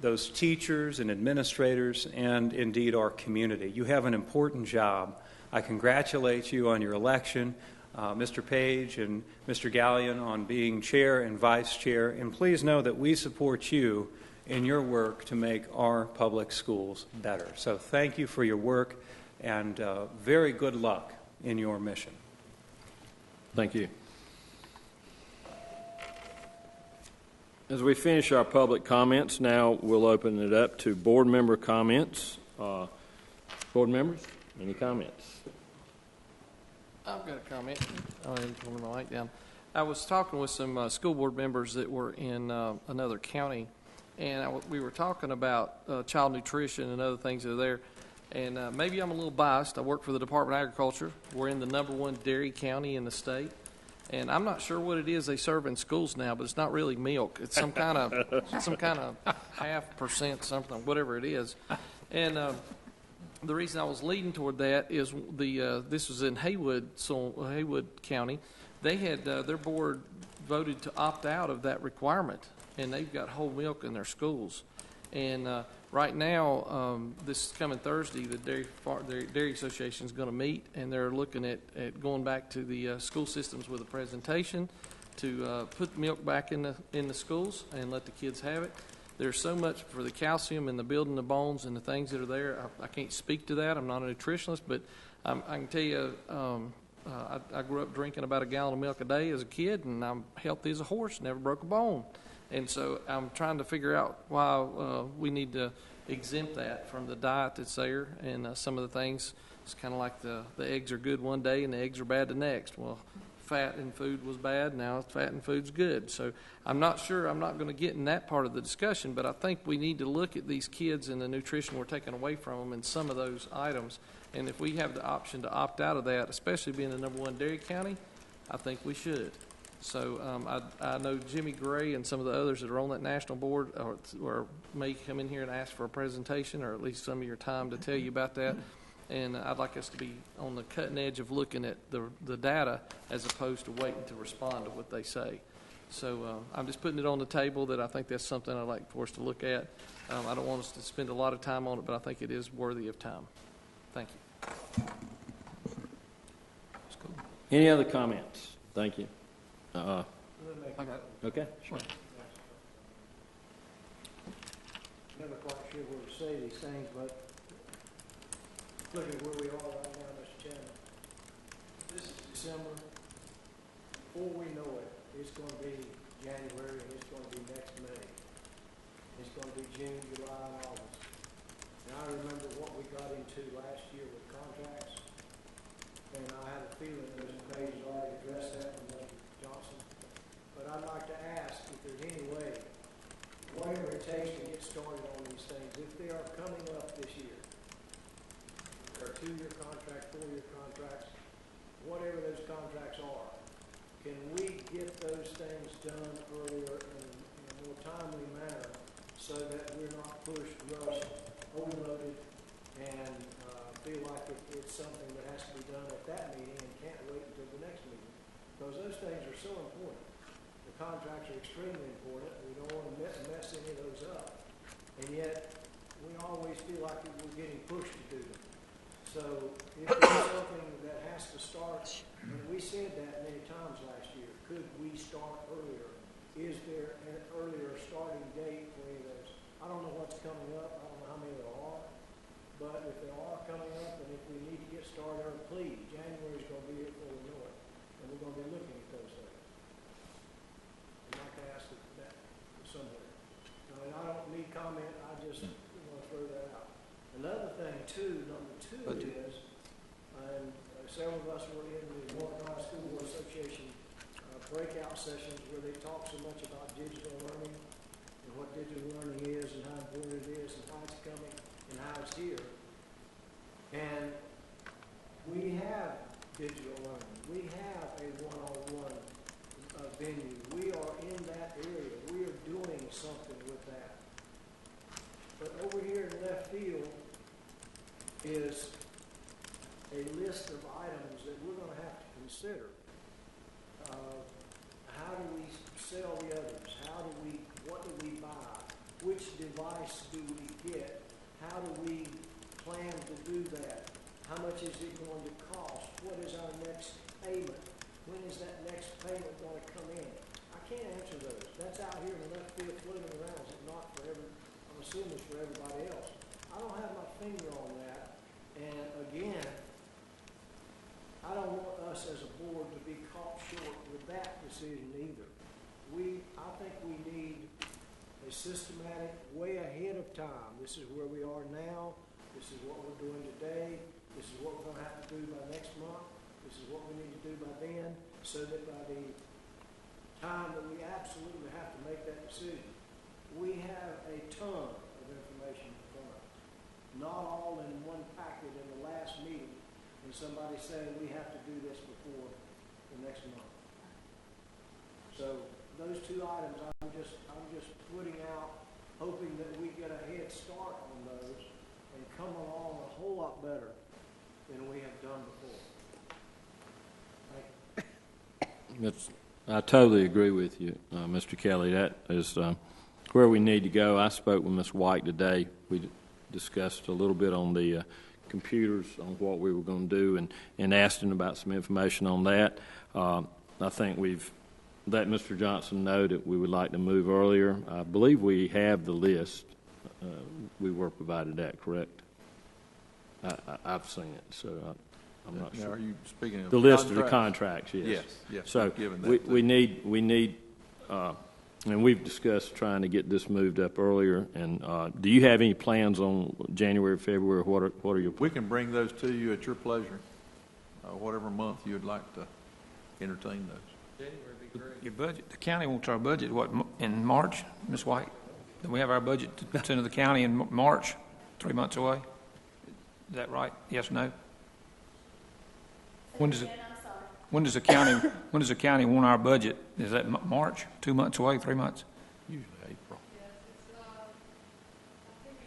those teachers and administrators, and indeed our community. You have an important job. I congratulate you on your election, Mr. Page and Mr. Gallion on being chair and vice chair, and please know that we support you in your work to make our public schools better. So thank you for your work, and very good luck in your mission. Thank you. As we finish our public comments, now we'll open it up to board member comments. Board members, any comments? I've got a comment. I didn't put my mic down. I was talking with some school board members that were in another county, and we were talking about child nutrition and other things that are there. And maybe I'm a little biased. I work for the Department of Agriculture. We're in the #1 dairy county in the state. And I'm not sure what it is they serve in schools now, but it's not really milk. It's some kind of 0.5% something, whatever it is. And the reason I was leading toward that is this was in Haywood County. They had their board voted to opt out of that requirement, and they've got whole milk in their schools. And right now, this coming Thursday, the Dairy Association is going to meet, and they're looking at going back to the school systems with a presentation to put milk back in the schools and let the kids have it. There's so much for the calcium and the building the bones and the things that are there. I can't speak to that. I'm not a nutritionist, but I can tell you I grew up drinking about a gallon of milk a day as a kid, and I'm healthy as a horse, never broke a bone. And so I'm trying to figure out why we need to exempt that from the diet that's there. And some of the things, it's kind of like the eggs are good one day and the eggs are bad the next. Well, fat in food was bad, now fat in food's good. So I'm not sure, I'm not going to get in that part of the discussion, but I think we need to look at these kids and the nutrition we're taking away from them and some of those items. And if we have the option to opt out of that, especially being the #1 dairy county, I think we should. So I know Jimmy Gray and some of the others that are on that national board or may come in here and ask for a presentation or at least some of your time to tell you about that. And I'd like us to be on the cutting edge of looking at the data as opposed to waiting to respond to what they say. So I'm just putting it on the table that I think that's something I'd like for us to look at. I don't want us to spend a lot of time on it, but I think it is worthy of time. Thank you. Any other comments? Thank you. Okay, sure. Never quite sure where to say these things, but look at where we are right now, Mr. Chairman. This is December. Before we know it, it's going to be January, and it's going to be next May. It's going to be June, July, and August. And I remember what we got into last year with contracts, and I had a feeling that Mr. Page has already addressed that with Mr. Johnson. But I'd like to ask if there's any way, whatever it takes to get started on these things, if they are coming up this year, there are 2-year contracts, 4-year contracts, whatever those contracts are, can we get those things done earlier in a more timely manner so that we're not pushed, rushed, overloaded, and feel like it's something that has to be done at that meeting and can't wait until the next meeting? Because those things are so important. The contracts are extremely important. We don't want to mess any of those up. And yet, we always feel like we're getting pushed to do them. So if there's something that has to start, and we said that many times last year, could we start earlier? Is there an earlier starting date for any of those? I don't know what's coming up. I don't know how many there are. But if there are coming up, and if we need to get started early, please, January is going to be here before we know it. And we're going to be looking at those things. I'd like to ask that somewhere. And I don't need comment. I just want to throw that out. Another thing, too, number 2 is, and several of us were in the North Carolina School Board Association breakout sessions where they talk so much about digital learning and what digital learning is and how important it is and how it's coming and how it's here. And we have digital learning. We have a one-on-one venue. We are in that area. We are doing something with that. But over here in left field is a list of items that we're going to have to consider. How do we sell the others? What do we buy? Which device do we get? How do we plan to do that? How much is it going to cost? What is our next payment? When is that next payment going to come in? I can't answer those. That's out here in the left field floating around. Is it not for I'm assuming it's for everybody else. I don't have my finger on that. And again, I don't want us as a board to be caught short with that decision either. I think we need a systematic, way ahead of time. This is where we are now. This is what we're doing today. This is what we're going to have to do by next month. This is what we need to do by then, so that by the time that we absolutely have to make that decision, we have a ton of information from us. Not all in one packet in the last meeting, and somebody saying we have to do this before the next month. So those 2 items, I'm just putting out, hoping that we get a head start on those and come along a whole lot better than we have done before. I totally agree with you, Mr. Kelly. That is where we need to go. I spoke with Ms. White today. We discussed a little bit on the computers, on what we were going to do, and asked him about some information on that. I think we've let Mr. Johnson know that we would like to move earlier. I believe we have the list. We were provided that, correct? I've seen it, so I'm not sure. Are you speaking of the list of the contracts? Yes. Yes. So we need, and we've discussed trying to get this moved up earlier. And do you have any plans on January, February? What are your plans? We can bring those to you at your pleasure. Whatever month you would like to entertain those. January would be great. Your budget, the county wants our budget, what, in March, Ms. White? Do we have our budget to send to the county in March, 3 months away? Is that right? Yes or no? When does the county want our budget? Is that March, 2 months away, 3 months? Usually April. Yes, it's, I think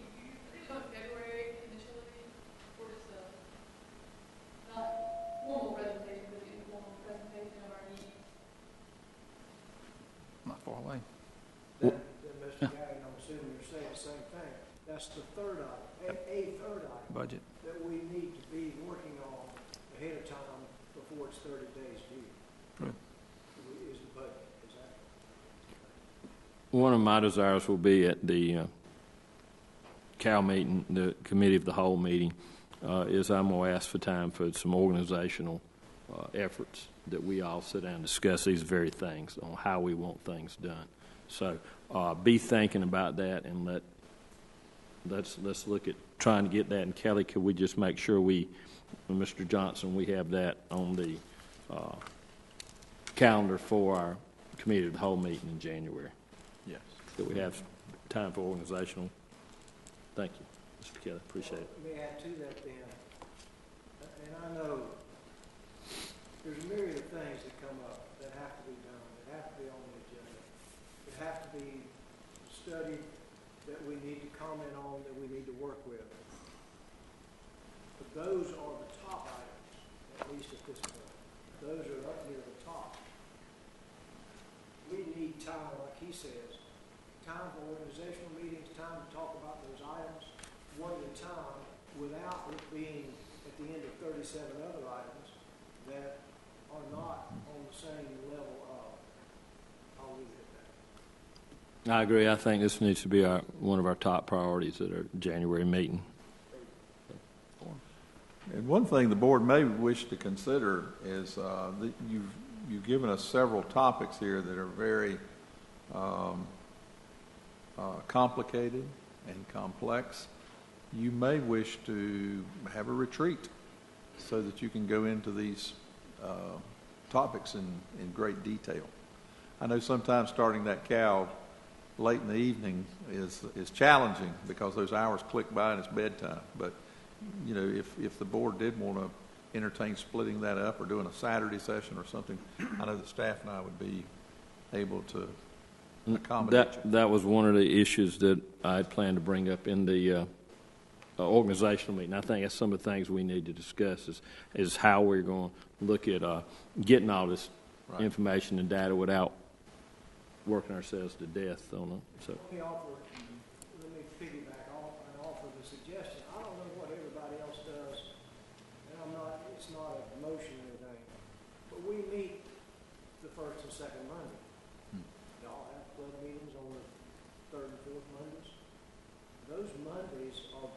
it's February initially, or it's That's the third item, a third item. Budget. That we need to be working on ahead of time before it's 30 days due. True. Is the budget, exactly. One of my desires will be at the CAL meeting, the committee of the whole meeting, is I'm going to ask for time for some organizational efforts that we all sit down and discuss these very things on how we want things done. So be thinking about that, and let's look at trying to get that. And Kelly, could we just make sure Mr. Johnson, we have that on the calendar for our committee of the whole meeting in January? Yes. That we have time for organizational. Thank you, Mr. Kelly. Appreciate it. Let me add to that then. And I know there's a myriad of things that come up that have to be done, that have to be on the agenda, that have to be studied, that we need to comment on, that we need to work with. But those are the top items, at least at this point. Those are up near the top. We need time, like he says, time for organizational meetings, time to talk about those items one at a time without it being at the end of 37 other items that are not on the same level of. I'll leave it at that. I agree. I think this needs to be one of our top priorities at our January meeting. And one thing the board may wish to consider is that you've given us several topics here that are very complicated and complex. You may wish to have a retreat so that you can go into these topics in great detail. I know sometimes starting that CAL late in the evening is challenging because those hours click by and it's bedtime. But you know, if the board did want to entertain splitting that up or doing a Saturday session or something, I know the staff and I would be able to accommodate you. That was one of the issues that I had planned to bring up in the organizational meeting. I think that's some of the things we need to discuss is how we're going to look at getting all this information and data without working ourselves to death on it. So. Let me piggyback off and offer the suggestion. I don't know what everybody else does, and it's not a motion or anything, but we meet the first and second Monday. Y'all have club meetings on the third and fourth Mondays. Those Mondays are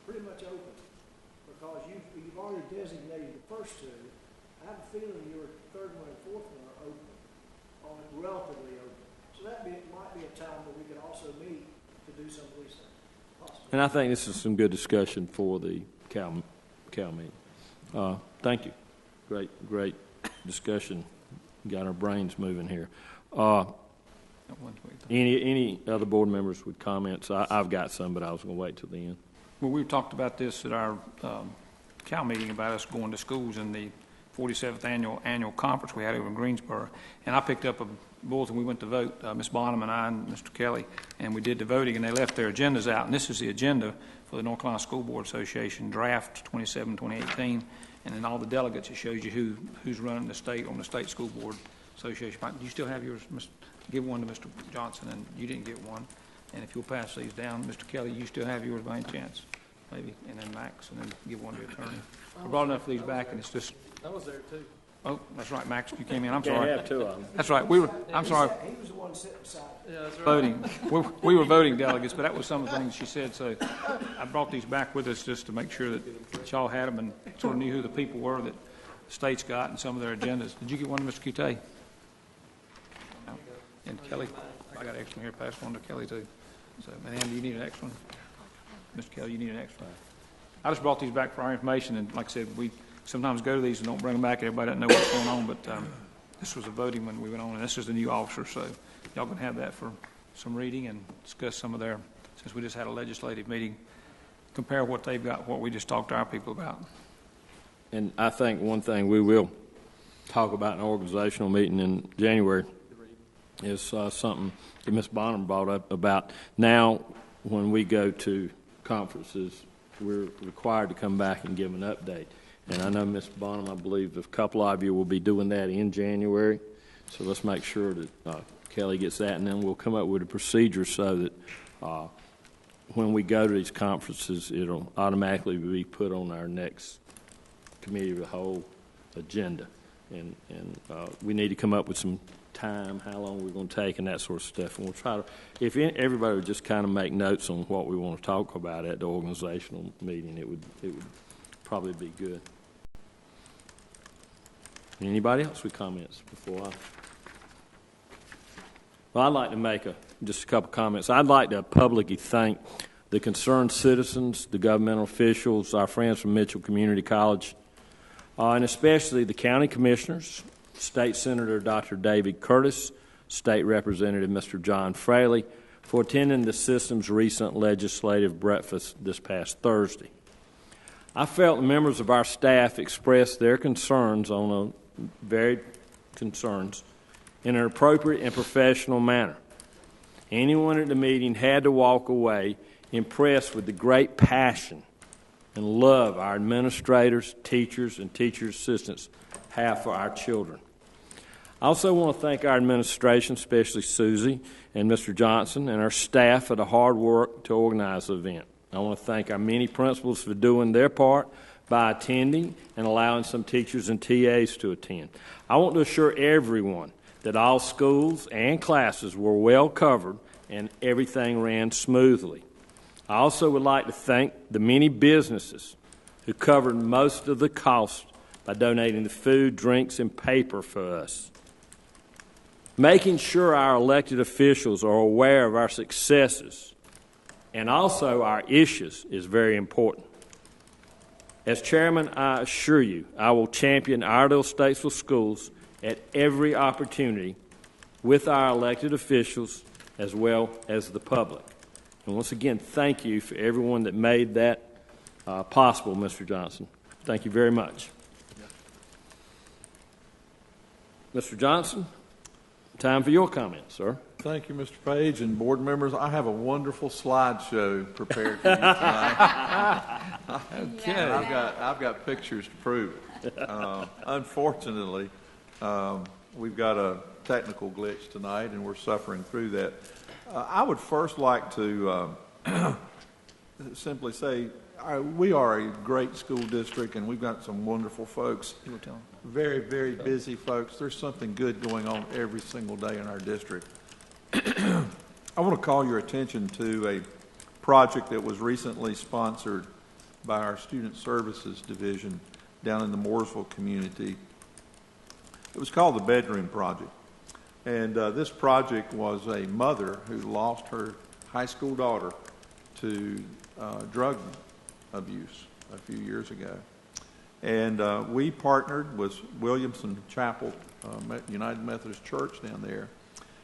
pretty much open because you've already designated the first two. I have a feeling your third one and fourth one are open, or relatively open. So that might be a time where we could also meet to do some of these things. Possibly. And I think this is some good discussion for the CAL meeting. Thank you. Great discussion. Got our brains moving here. Any other board members with comments? I've got some, but I was going to wait till the end. Well, we talked about this at our CAL meeting about us going to schools in the 47th annual conference we had over in Greensboro. And I picked up a bulletin. We went to vote, Ms. Bonham and I and Mr. Kelly, and we did the voting, and they left their agendas out. And this is the agenda for the North Carolina School Board Association draft 27-2018. And then all the delegates, it shows you who's running the state on the State School Board Association. Do you still have yours? Give one to Mr. Johnson, and you didn't get one. And if you'll pass these down, Mr. Kelly, you still have yours by any chance, maybe, and then Max, and then give one to the attorney. I brought enough of these back, and it's just. I was there too. Oh, that's right, Max. You came in. I'm Can't sorry. have two of them. That's right. I'm sorry. He was the one sitting beside. Yeah, that's right. Voting. We were voting delegates, but that was some of the things she said. So I brought these back with us just to make sure that y'all had them and sort of knew who the people were that the state's got and some of their agendas. Did you get one to Mr. Cute? No. And Kelly, I got an extra here. Pass one to Kelly too. So, and Andy, you need an extra one? Mr. Kelly, you need an extra one? I just brought these back for our information, and like I said, we sometimes go to these and don't bring them back. Everybody doesn't know what's going on, but this was a voting when we went on, and this is the new officer, so y'all can have that for some reading and discuss some of their, since we just had a legislative meeting, compare what they've got, what we just talked to our people about. And I think one thing we will talk about in an organizational meeting in January is something that Ms. Bonham brought up about now when we go to conferences, we're required to come back and give an update. And I know, Ms. Bonham, I believe a couple of you will be doing that in January. So let's make sure that Kelly gets that, and then we'll come up with a procedure so that when we go to these conferences, it'll automatically be put on our next committee of the whole agenda. And we need to come up with some time, how long we're going to take, and that sort of stuff. And we'll try to, if everybody would just kind of make notes on what we want to talk about at the organizational meeting, it would probably be good. Anybody else with comments before I? Well, I'd like to make just a couple comments. I'd like to publicly thank the concerned citizens, the governmental officials, our friends from Mitchell Community College, and especially the county commissioners, State Senator Dr. David Curtis, State Representative Mr. John Fraley, for attending the system's recent legislative breakfast this past Thursday. I felt the members of our staff expressed their concerns on varied concerns in an appropriate and professional manner. Anyone at the meeting had to walk away impressed with the great passion and love our administrators, teachers, and teacher assistants have for our children. I also want to thank our administration, especially Susie and Mr. Johnson, and our staff for the hard work to organize the event. I want to thank our many principals for doing their part by attending and allowing some teachers and TAs to attend. I want to assure everyone that all schools and classes were well covered and everything ran smoothly. I also would like to thank the many businesses who covered most of the cost by donating the food, drinks, and paper for us. Making sure our elected officials are aware of our successes and also our issues is very important. As chairman, I assure you I will champion Iredell-Statesville schools at every opportunity with our elected officials as well as the public. And once again, thank you for everyone that made that possible, Mr. Johnson. Thank you very much. Mr. Johnson, time for your comments, sir. Thank you, Mr. Page, and board members. I have a wonderful slideshow prepared for you tonight. Okay. I've got pictures to prove it. Unfortunately, we've got a technical glitch tonight, and we're suffering through that. I would first like to simply say we are a great school district, and we've got some wonderful folks. Very, very busy folks. There's something good going on every single day in our district. I want to call your attention to a project that was recently sponsored by our Student Services Division down in the Mooresville community. It was called the Bedroom Project. And this project was a mother who lost her high school daughter to drug abuse a few years ago. And we partnered with Williamson Chapel United Methodist Church down there.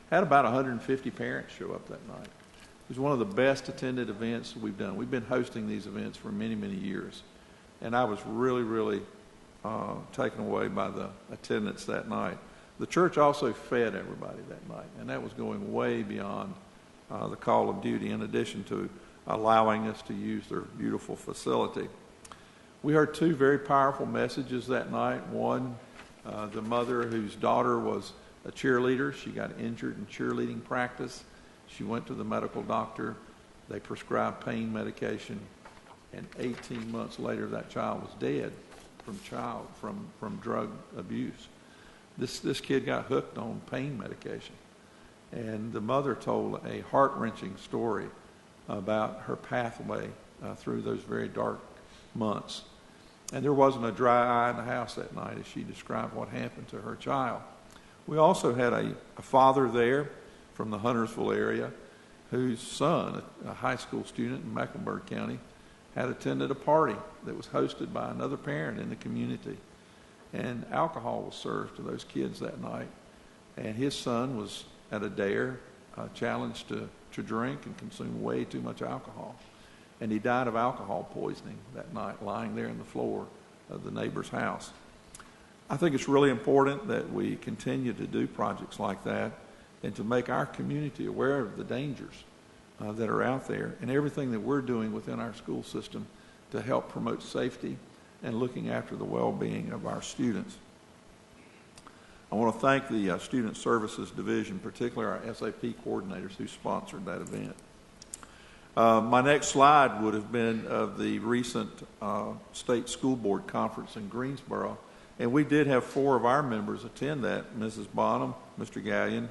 Had about 150 parents show up that night. It was one of the best attended events we've done. We've been hosting these events for many, many years. And I was really, really taken away by the attendance that night. The church also fed everybody that night, and that was going way beyond the call of duty, in addition to allowing us to use their beautiful facility. We heard two very powerful messages that night. One, the mother whose daughter was a cheerleader. She got injured in cheerleading practice. She went to the medical doctor. They prescribed pain medication, and 18 months later, that child was dead from drug abuse. This kid got hooked on pain medication, and the mother told a heart-wrenching story about her pathway through those very dark months. And there wasn't a dry eye in the house that night as she described what happened to her child. We also had a father there from the Huntersville area whose son, a high school student in Mecklenburg County, had attended a party that was hosted by another parent in the community. And alcohol was served to those kids that night. And his son was at a dare, challenged to drink and consume way too much alcohol. And he died of alcohol poisoning that night, lying there on the floor of the neighbor's house. I think it's really important that we continue to do projects like that and to make our community aware of the dangers that are out there and everything that we're doing within our school system to help promote safety and looking after the well-being of our students. I want to thank the Student Services Division, particularly our SAP coordinators who sponsored that event. My next slide would have been of the recent state school board conference in Greensboro, and we did have 4 of our members attend that: Mrs. Bonham, Mr. Gallion,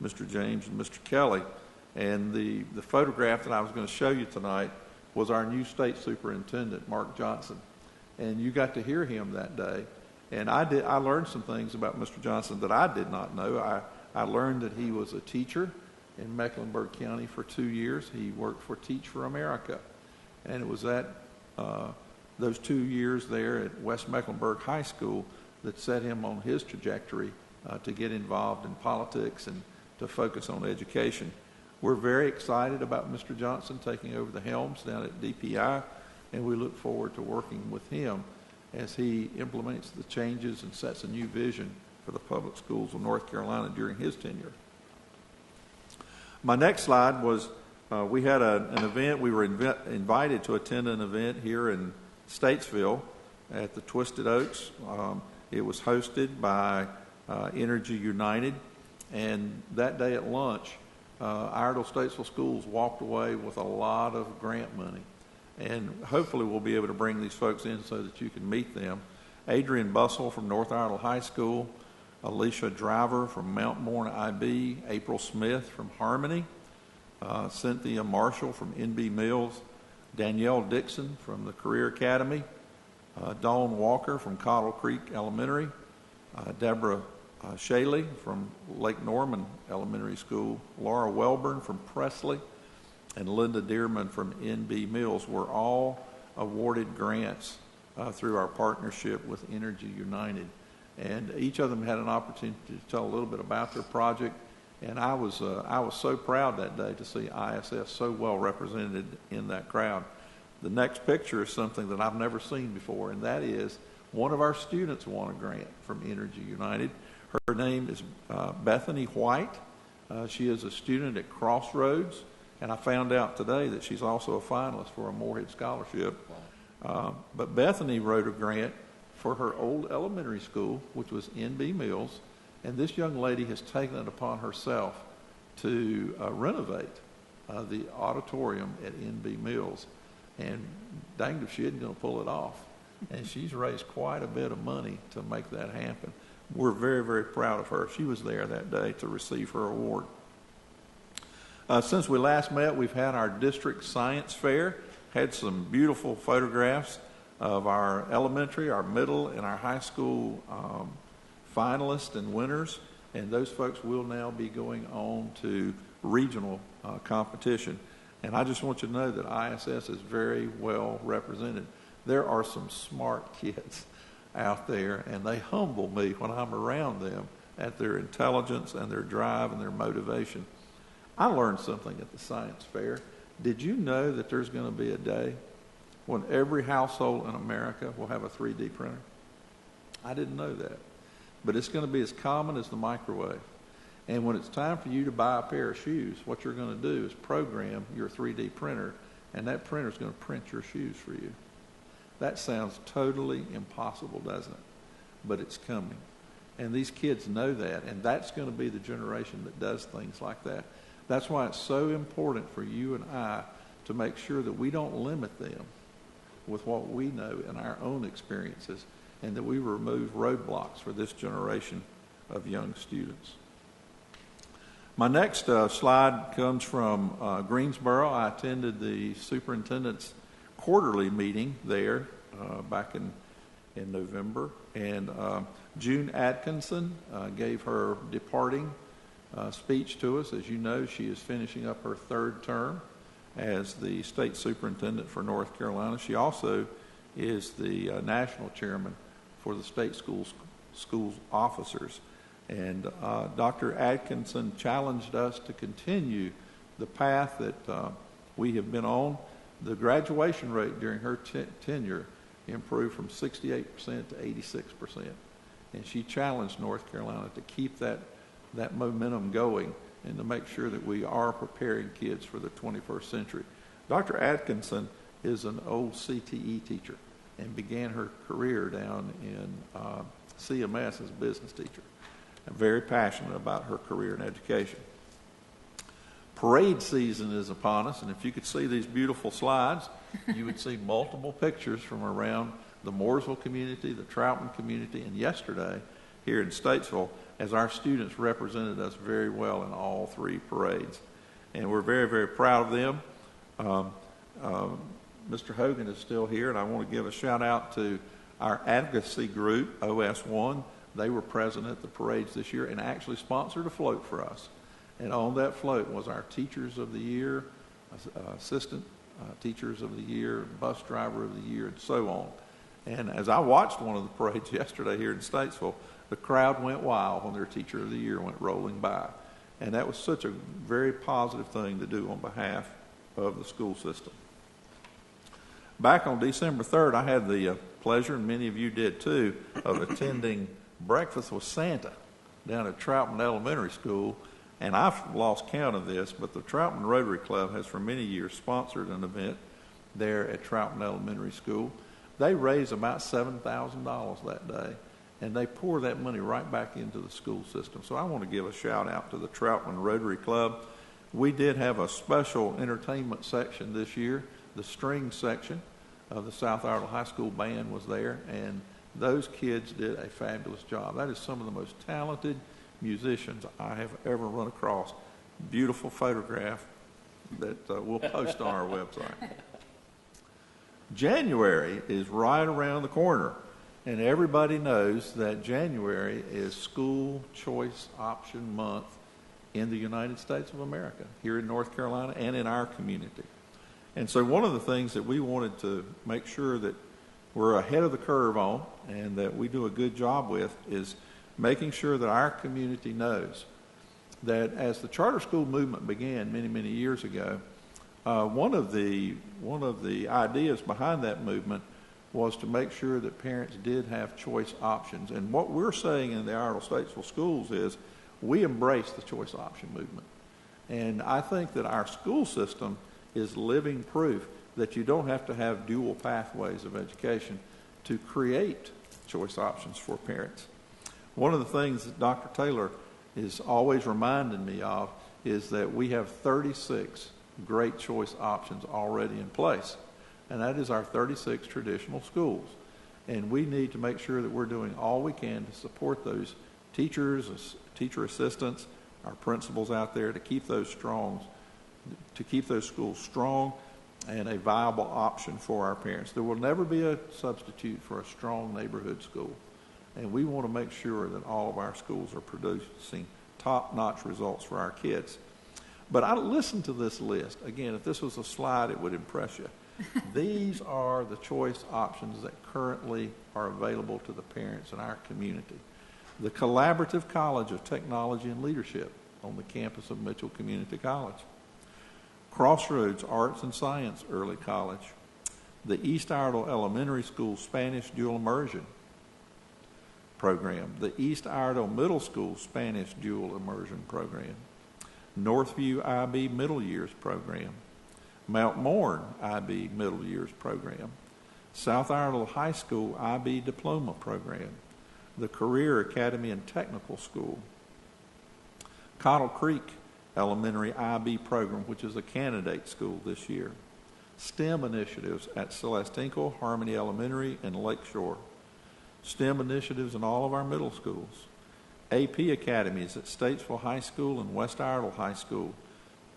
Mr. James, and Mr. Kelly. And the photograph that I was going to show you tonight was our new state superintendent, Mark Johnson. And you got to hear him that day. And I learned some things about Mr. Johnson that I did not know. I learned that he was a teacher in Mecklenburg County for 2 years. He worked for Teach for America. And it was at those 2 years there at West Mecklenburg High School that set him on his trajectory to get involved in politics and to focus on education. We're very excited about Mr. Johnson taking over the helms down at DPI, and we look forward to working with him as he implements the changes and sets a new vision for the public schools of North Carolina during his tenure. My next slide was we had an event. We were invited to attend an event here in Statesville at the Twisted Oaks. It was hosted by Energy United, and that day at lunch, Iredell-Statesville schools walked away with a lot of grant money. And hopefully we'll be able to bring these folks in so that you can meet them. Adrian Bussell from North Iredell High School, Alicia Driver from Mount Morn IB, April Smith from Harmony, Cynthia Marshall from NB Mills, Danielle Dixon from the Career Academy, Dawn Walker from Cottle Creek Elementary, Deborah Shaley from Lake Norman Elementary School, Laura Welburn from Presley, and Linda Dearman from NB Mills were all awarded grants through our partnership with Energy United. And each of them had an opportunity to tell a little bit about their project. And I was so proud that day to see ISS so well represented in that crowd. The next picture is something that I've never seen before, and that is one of our students won a grant from Energy United. Her name is Bethany White. She is a student at Crossroads, and I found out today that she's also a finalist for a Moorhead Scholarship. But Bethany wrote a grant for her old elementary school, which was NB Mills, and this young lady has taken it upon herself to renovate the auditorium at NB Mills. And danged if she isn't going to pull it off. And she's raised quite a bit of money to make that happen. We're very, very proud of her. She was there that day to receive her award. Since we last met, we've had our district science fair, had some beautiful photographs of our elementary, our middle, and our high school finalists and winners. And those folks will now be going on to regional competition. And I just want you to know that ISS is very well represented. There are some smart kids out there, and they humble me when I'm around them at their intelligence and their drive and their motivation. I learned something at the science fair. Did you know that there's going to be a day when every household in America will have a 3D printer? I didn't know that. But it's going to be as common as the microwave. And when it's time for you to buy a pair of shoes, what you're going to do is program your 3D printer, and that printer is going to print your shoes for you. That sounds totally impossible, doesn't it? But it's coming. And these kids know that, and that's going to be the generation that does things like that. That's why it's so important for you and I to make sure that we don't limit them with what we know in our own experiences, and that we remove roadblocks for this generation of young students. My next slide comes from Greensboro. I attended the superintendent's quarterly meeting there back in November, and June Atkinson gave her departing speech to us. As you know, she is finishing up her 3rd term as the state superintendent for North Carolina. She also is the national chairman for the state schools officers. And Dr. Atkinson challenged us to continue the path that we have been on. The graduation rate during her tenure improved from 68% to 86%. And she challenged North Carolina to keep that momentum going and to make sure that we are preparing kids for the 21st century. Dr. Atkinson is an old CTE teacher and began her career down in CMS as a business teacher. I'm very passionate about her career in education. Parade season is upon us, and if you could see these beautiful slides, you would see multiple pictures from around the Mooresville community, the Troutman community, and yesterday here in Statesville, as our students represented us very well in all three parades. And we're very, very proud of them. Mr. Hogan is still here, and I want to give a shout out to our advocacy group, OS1. They were present at the parades this year and actually sponsored a float for us. And on that float was our Teachers of the Year, Assistant Teachers of the Year, Bus Driver of the Year, and so on. And as I watched one of the parades yesterday here in Statesville, the crowd went wild when their Teacher of the Year went rolling by. And that was such a very positive thing to do on behalf of the school system. Back on December 3rd, I had the pleasure, and many of you did too, of attending Breakfast with Santa down at Troutman Elementary School. And I've lost count of this, but the Troutman Rotary Club has for many years sponsored an event there at Troutman Elementary School. They raised about $7,000 that day, and they pour that money right back into the school system. So I want to give a shout out to the Troutman Rotary Club. We did have a special entertainment section this year. The string section of the South Iredell High School band was there, and those kids did a fabulous job. That is some of the most talented musicians I have ever run across. Beautiful photograph that we'll post on our website. January is right around the corner, and everybody knows that January is School Choice Option Month in the United States of America, here in North Carolina and in our community. And so one of the things that we wanted to make sure that we're ahead of the curve on and that we do a good job with is making sure that our community knows that as the charter school movement began many, many years ago, one of the ideas behind that movement was to make sure that parents did have choice options. And what we're saying in the Iredell-Statesville schools is we embrace the choice option movement. And I think that our school system is living proof that you don't have to have dual pathways of education to create choice options for parents. One of the things that Dr. Taylor is always reminding me of is that we have 36 great choice options already in place, and that is our 36 traditional schools. And we need to make sure that we're doing all we can to support those teachers, teacher assistants, our principals out there to keep those strong, to keep those schools strong and a viable option for our parents. There will never be a substitute for a strong neighborhood school. And we want to make sure that all of our schools are producing top-notch results for our kids. But I listened to this list. Again, if this was a slide, it would impress you. These are the choice options that currently are available to the parents in our community. The Collaborative College of Technology and Leadership on the campus of Mitchell Community College. Crossroads Arts and Science Early College. The East Iredell Elementary School Spanish Dual Immersion Program. The East Iredell Middle School Spanish Dual Immersion Program. Northview IB Middle Years Program. Mount Morn IB Middle Years Program. South Iredell High School IB Diploma Program. The Career Academy and Technical School. Cottle Creek Elementary IB Program, which is a candidate school this year. STEM initiatives at Celeste Hinkle, Harmony Elementary, and Lakeshore. STEM initiatives in all of our middle schools. AP academies at Statesville High School and West Iredell High School.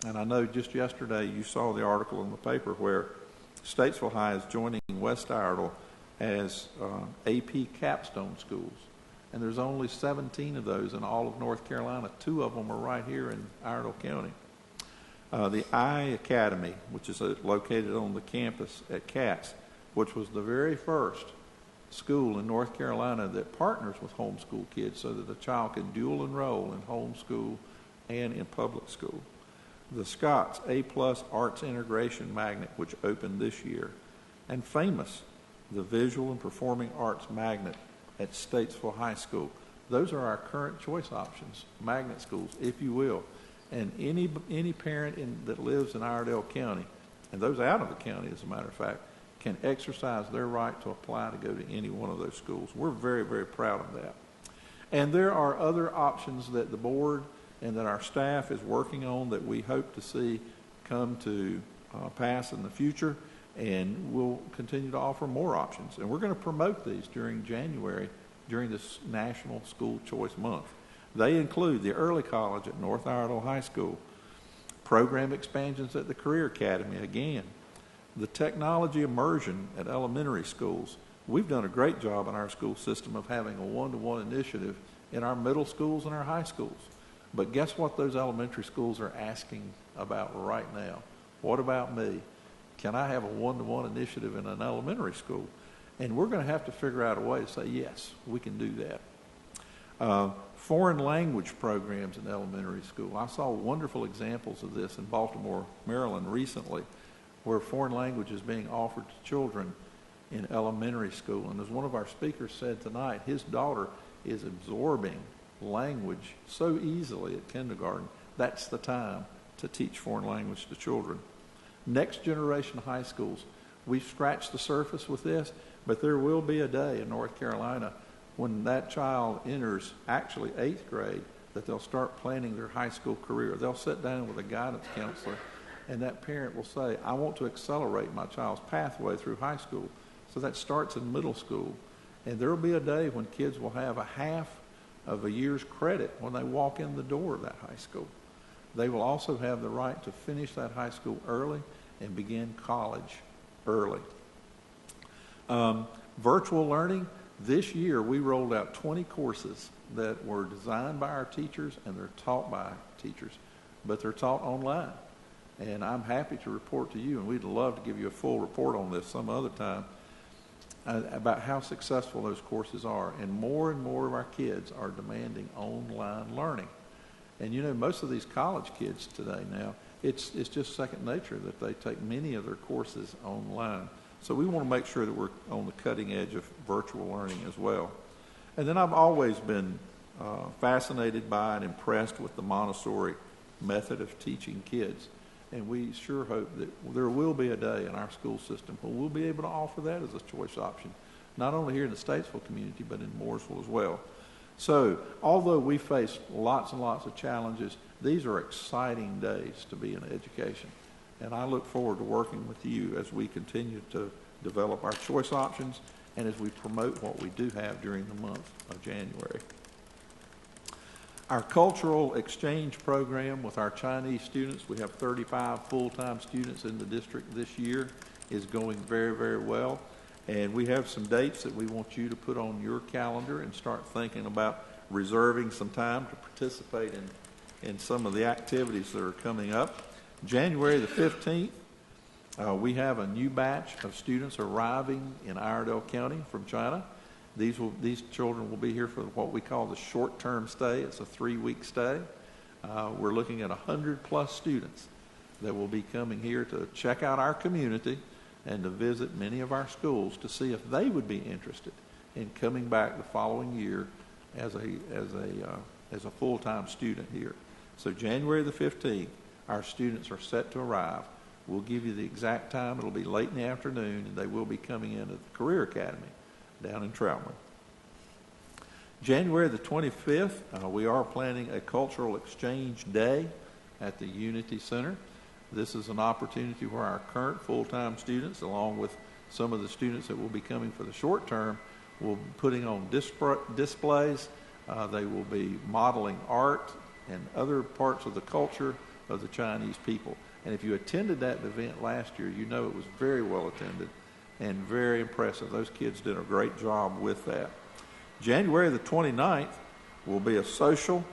And I know just yesterday you saw the article in the paper where Statesville High is joining West Iredell as AP capstone schools. And there's only 17 of those in all of North Carolina. 2 of them are right here in Iredell County. The I Academy, which is located on the campus at Katz, which was the very first school in North Carolina that partners with homeschool kids so that a child can dual enroll in homeschool and in public school. The Scott's A+ Arts Integration Magnet, which opened this year. And Famous, the Visual and Performing Arts Magnet at Statesville High School. Those are our current choice options, magnet schools, if you will. And any parent that lives in Iredell County, and those out of the county, as a matter of fact, can exercise their right to apply to go to any one of those schools. We're very, very proud of that. And there are other options that the board and that our staff is working on that we hope to see come to pass in the future, and we'll continue to offer more options. And we're going to promote these during January, during this National School Choice Month. They include the early college at North Iredell High School, program expansions at the Career Academy again, the technology immersion at elementary schools. We've done a great job in our school system of having a one-to-one initiative in our middle schools and our high schools. But guess what those elementary schools are asking about right now? What about me? Can I have a one-to-one initiative in an elementary school? And we're going to have to figure out a way to say, yes, we can do that. Foreign language programs in elementary school. I saw wonderful examples of this in Baltimore, Maryland recently, where foreign language is being offered to children in elementary school. And as one of our speakers said tonight, his daughter is absorbing language so easily at kindergarten. That's the time to teach foreign language to children. Next generation high schools. We've scratched the surface with this, but there will be a day in North Carolina when that child enters actually 8th grade that they'll start planning their high school career. They'll sit down with a guidance counselor, and that parent will say, I want to accelerate my child's pathway through high school. So that starts in middle school. And there will be a day when kids will have a half of a year's credit when they walk in the door of that high school. They will also have the right to finish that high school early and begin college early. Virtual learning. This year we rolled out 20 courses that were designed by our teachers and they're taught by teachers, but they're taught online. And I'm happy to report to you, and we'd love to give you a full report on this some other time, about how successful those courses are. And more of our kids are demanding online learning. And you know, most of these college kids today now, it's just second nature that they take many of their courses online. So we want to make sure that we're on the cutting edge of virtual learning as well. And then I've always been fascinated by and impressed with the Montessori method of teaching kids. And we sure hope that there will be a day in our school system when we'll be able to offer that as a choice option, not only here in the Statesville community, but in Mooresville as well. So although we face lots and lots of challenges, these are exciting days to be in education. And I look forward to working with you as we continue to develop our choice options and as we promote what we do have during the month of January. Our cultural exchange program with our Chinese students, we have 35 full-time students in the district this year, is going very, very well. And we have some dates that we want you to put on your calendar and start thinking about reserving some time to participate in some of the activities that are coming up. January the 15th, we have a new batch of students arriving in Iredell County from China. These children will be here for what we call the short-term stay. It's a 3-week stay. We're looking at 100+ students that will be coming here to check out our community and to visit many of our schools to see if they would be interested in coming back the following year as a full-time student here. So January the 15th, our students are set to arrive. We'll give you the exact time. It'll be late in the afternoon, and they will be coming in at the Career Academy down in Troutman. January the 25th, we are planning a cultural exchange day at the Unity Center. This is an opportunity where our current full-time students, along with some of the students that will be coming for the short term, will be putting on displays. They will be modeling art and other parts of the culture of the Chinese people. And if you attended that event last year, you know it was very well attended and very impressive. Those kids did a great job with that. January the 29th will be a social,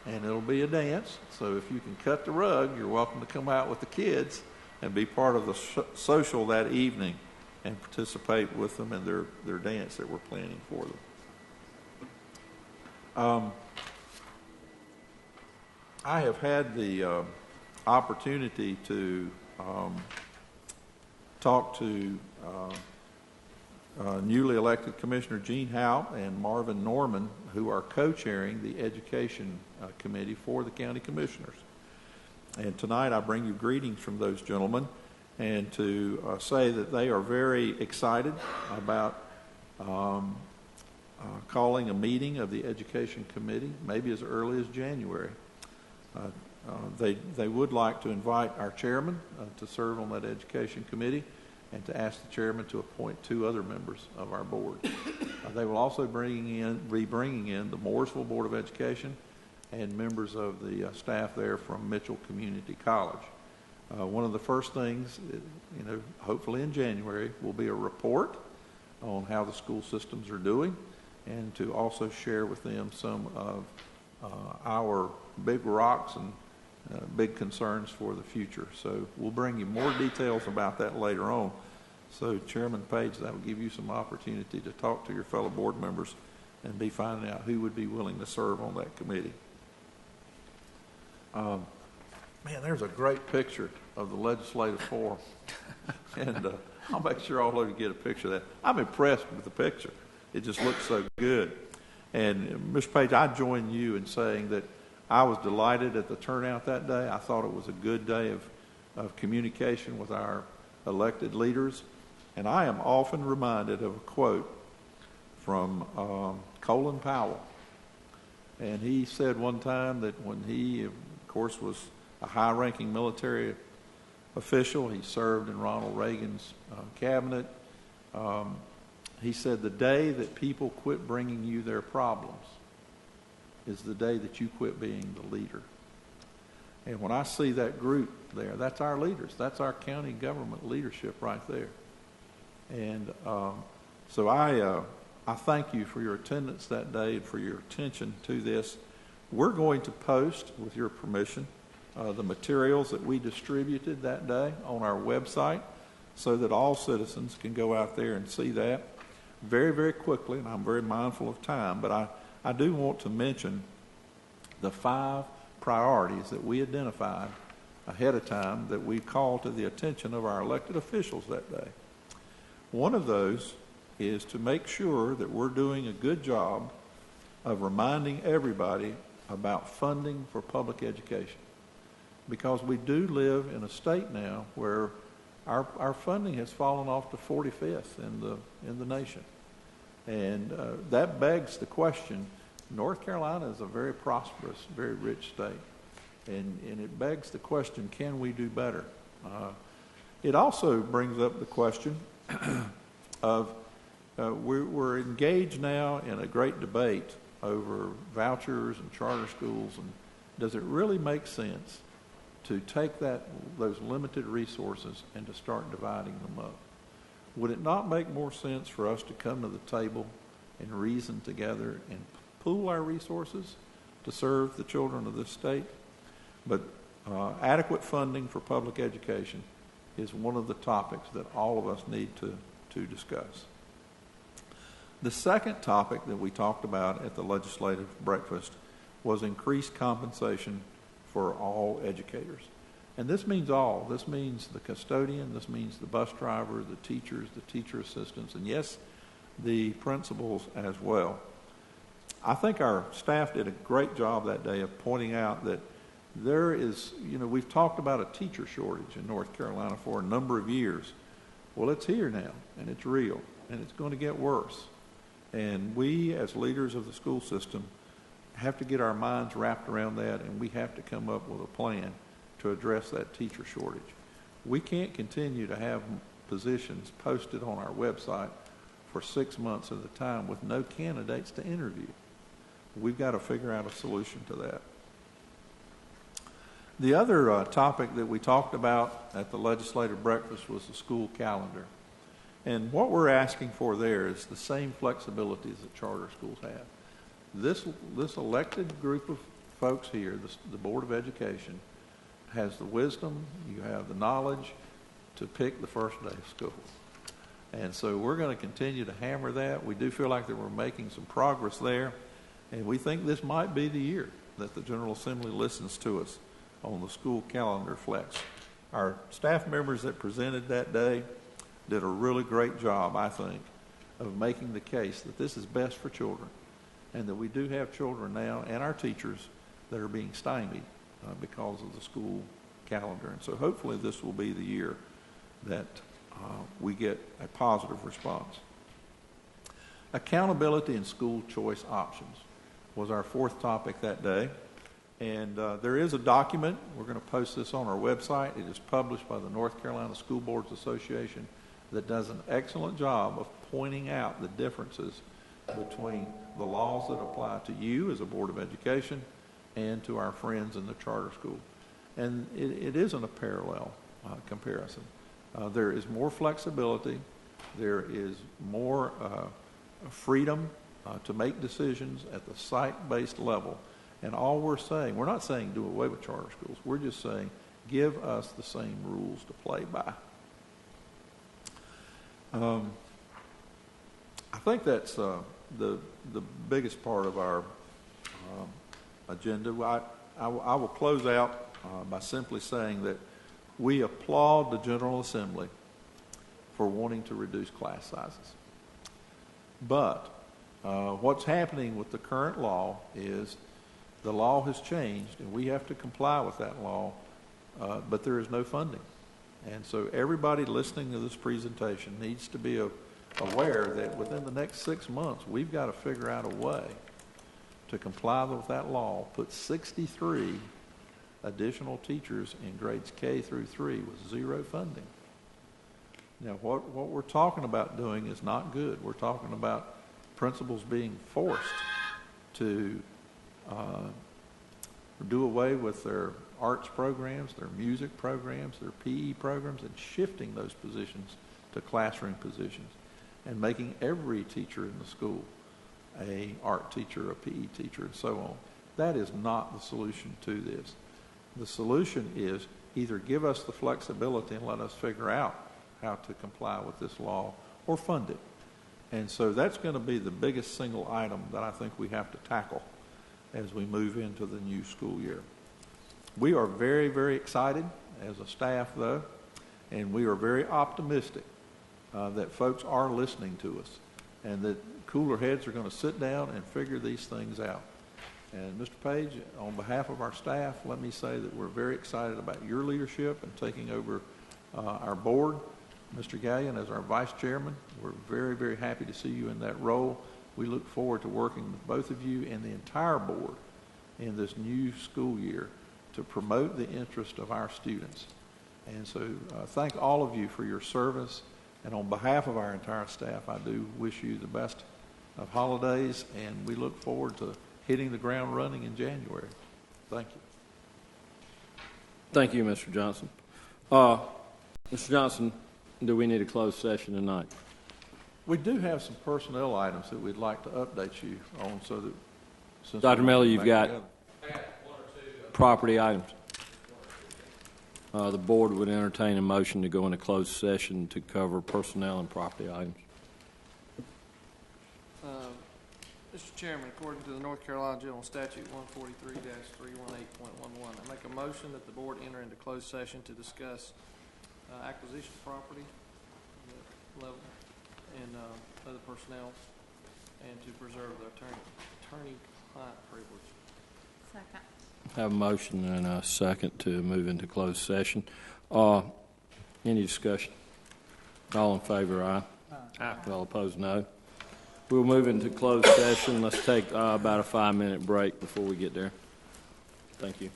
and it'll be a dance. So if you can cut the rug, you're welcome to come out with the kids and be part of the social that evening and participate with them in their dance that we're planning for them. I have had the opportunity to talk to newly elected Commissioner Gene Houpt and Marvin Norman, who are co-chairing the Education Committee for the County Commissioners. And tonight I bring you greetings from those gentlemen and to say that they are very excited about calling a meeting of the Education Committee, maybe as early as January. They would like to invite our chairman to serve on that education committee and to ask the chairman to appoint 2 other members of our board. They will also be bringing in the Mooresville Board of Education and members of the staff there from Mitchell Community College. One of the first things, hopefully in January, will be a report on how the school systems are doing, and to also share with them some of our big rocks and big concerns for the future. So we'll bring you more details about that later on. So Chairman Page, that will give you some opportunity to talk to your fellow board members and be finding out who would be willing to serve on that committee. Man, there's a great picture of the legislative forum. And I'll make sure all of you get a picture of that. I'm impressed with the picture. It just looks so good. And Mr. Page, I join you in saying that I was delighted at the turnout that day. I thought it was a good day of communication with our elected leaders. And I am often reminded of a quote from Colin Powell. And he said one time that when he, of course, was a high-ranking military official, he served in Ronald Reagan's cabinet. He said, the day that people quit bringing you their problems is the day that you quit being the leader. And when I see that group there, that's our leaders. That's our county government leadership right there. And so I thank you for your attendance that day and for your attention to this. We're going to post, with your permission, the materials that we distributed that day on our website so that all citizens can go out there and see that very, very quickly. And I'm very mindful of time, but I do want to mention the 5 priorities that we identified ahead of time that we called to the attention of our elected officials that day. One of those is to make sure that we're doing a good job of reminding everybody about funding for public education, because we do live in a state now where our funding has fallen off to 45th in the nation. And that begs the question. North Carolina is a very prosperous, very rich state. And it begs the question, can we do better? It also brings up the question of we're engaged now in a great debate over vouchers and charter schools. And does it really make sense to take those limited resources and to start dividing them up? Would it not make more sense for us to come to the table and reason together and pool our resources to serve the children of this state? But adequate funding for public education is one of the topics that all of us need to discuss. The second topic that we talked about at the legislative breakfast was increased compensation for all educators. And this means all. This means the custodian, this means the bus driver, the teachers, the teacher assistants, and yes, the principals as well. I think our staff did a great job that day of pointing out that there is, we've talked about a teacher shortage in North Carolina for a number of years. Well, it's here now, and it's real, and it's going to get worse. And we, as leaders of the school system, have to get our minds wrapped around that, and we have to come up with a plan to address that teacher shortage. We can't continue to have positions posted on our website for 6 months at a time with no candidates to interview. We've got to figure out a solution to that. The other topic that we talked about at the legislative breakfast was the school calendar. And what we're asking for there is the same flexibilities that charter schools have. This elected group of folks here, the Board of Education, has the wisdom, you have the knowledge to pick the first day of school. And so we're going to continue to hammer that. We do feel like that we're making some progress there. And we think this might be the year that the General Assembly listens to us on the school calendar flex. Our staff members that presented that day did a really great job, I think, of making the case that this is best for children and that we do have children now and our teachers that are being stymied because of the school calendar. And so hopefully this will be the year that we get a positive response. Accountability and school choice options was our fourth topic that day. And there is a document. We're going to post this on our website. It is published by the North Carolina School Boards Association that does an excellent job of pointing out the differences between the laws that apply to you as a Board of Education and to our friends in the charter school. And it isn't a parallel comparison. There is more flexibility. There is more freedom to make decisions at the site-based level. And all we're saying, we're not saying do away with charter schools. We're just saying give us the same rules to play by. I think that's the biggest part of our agenda. I will close out by simply saying that we applaud the General Assembly for wanting to reduce class sizes. But what's happening with the current law is the law has changed, and we have to comply with that law, but there is no funding. And so everybody listening to this presentation needs to be aware that within the next 6 months, we've got to figure out a way to comply with that law, put 63 additional teachers in grades K through 3 with zero funding. Now, what we're talking about doing is not good. We're talking about principals being forced to do away with their arts programs, their music programs, their PE programs, and shifting those positions to classroom positions and making every teacher in the school a art teacher, a PE teacher, and so on. That is not the solution to this. The solution is either give us the flexibility and let us figure out how to comply with this law or fund it. And so that's going to be the biggest single item that I think we have to tackle as we move into the new school year. We are very, very excited as a staff, though, and we are very optimistic that folks are listening to us and that cooler heads are going to sit down and figure these things out. And Mr. Page, on behalf of our staff, let me say that we're very excited about your leadership and taking over our board. Mr. Gallion, as our vice chairman, we're very, very happy to see you in that role. We look forward to working with both of you and the entire board in this new school year to promote the interest of our students. And so thank all of you for your service. And on behalf of our entire staff, I do wish you the best of holidays, and we look forward to hitting the ground running in January. Thank you. Thank you, Mr. Johnson. Mr. Johnson, do we need a closed session tonight? We do have some personnel items that we'd like to update you on so that... Since Dr. Miller, you've got together. property items. The board would entertain a motion to go into closed session to cover personnel and property items. Mr. Chairman, according to the North Carolina General Statute 143-318.11, I make a motion that the board enter into closed session to discuss acquisition property level and other personnel, and to preserve the attorney-client privilege. Second. Have a motion and a second to move into closed session. Any discussion? All in favor, aye. Aye. All opposed, no. We'll move into closed session. Let's take about a 5-minute break before we get there. Thank you.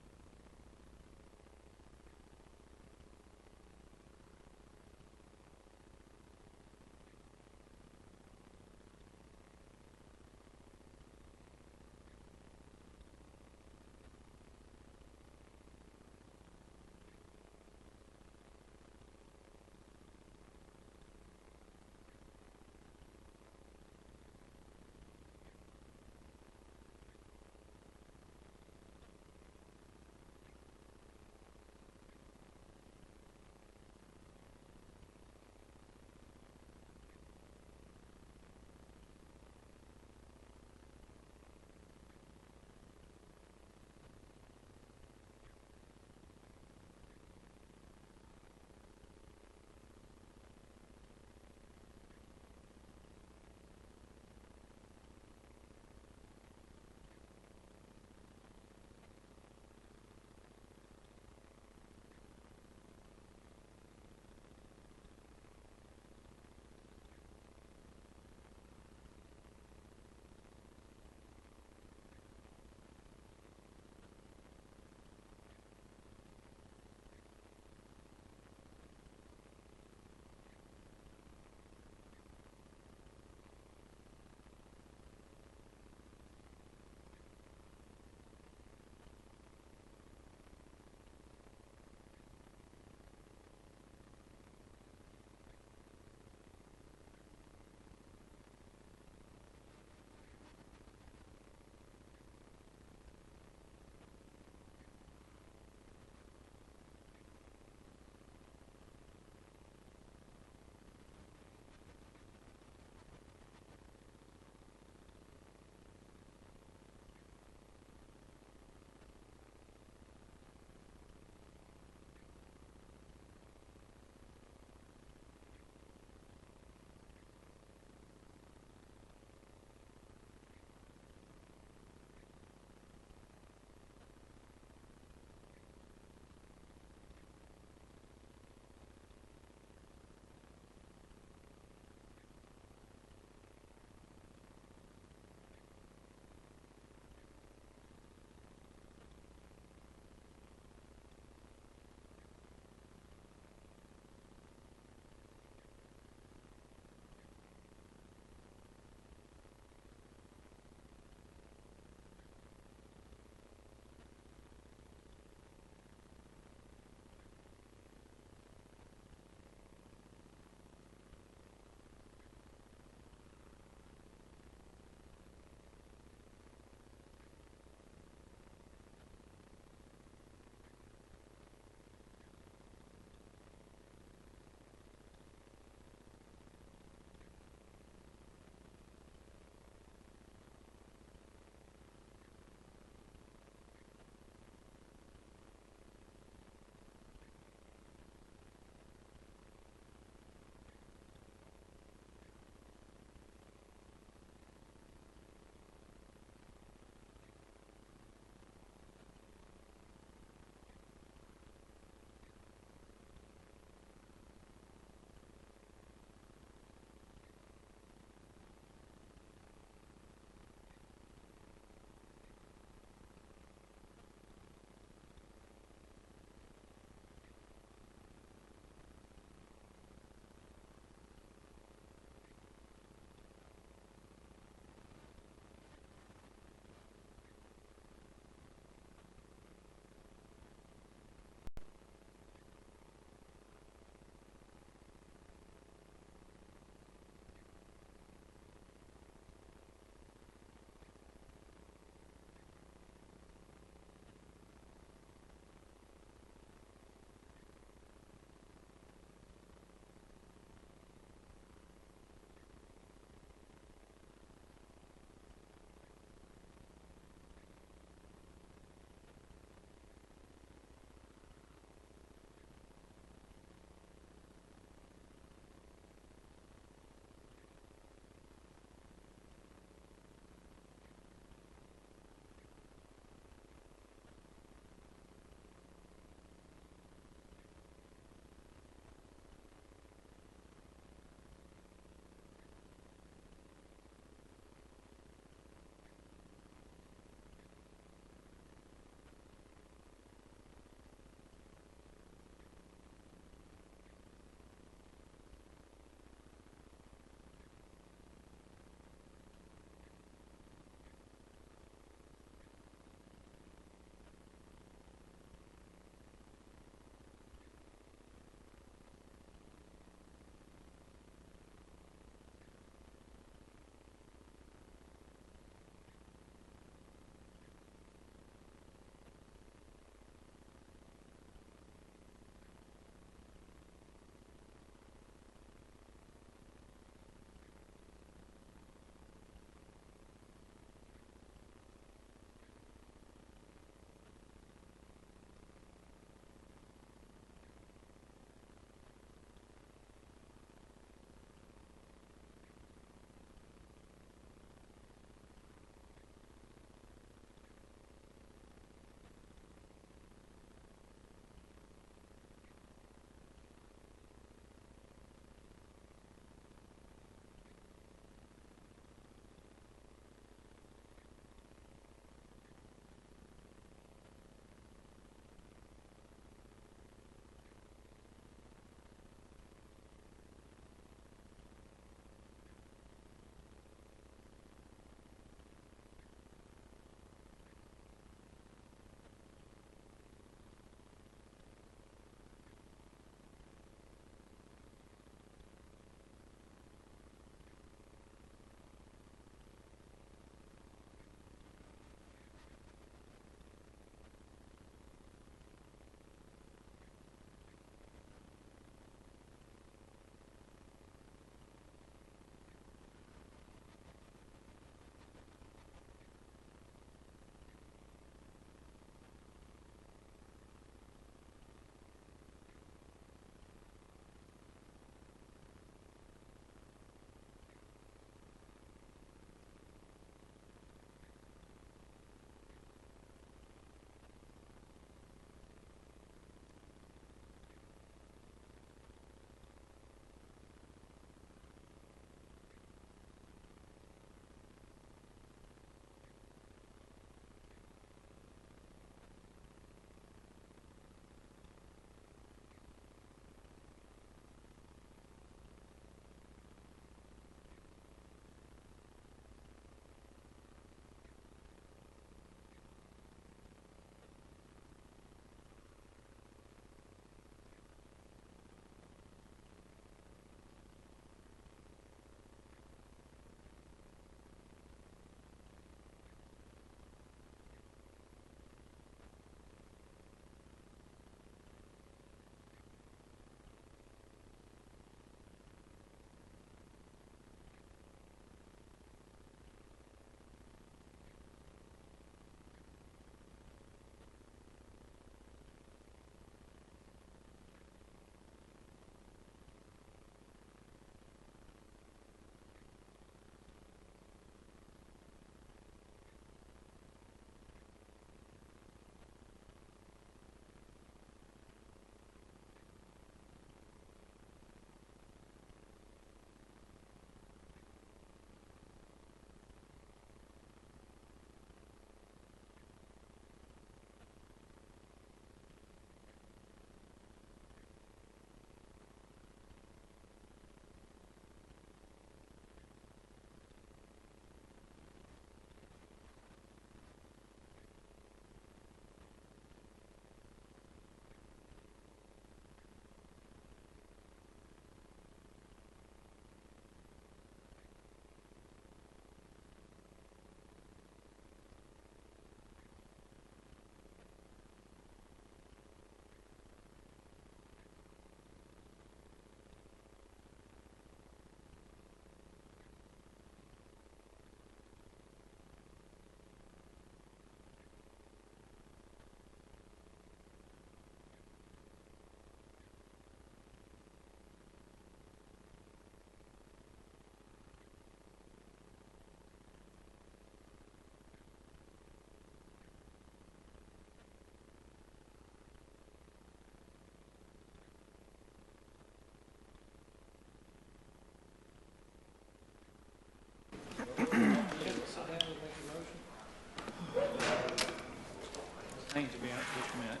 just a minute.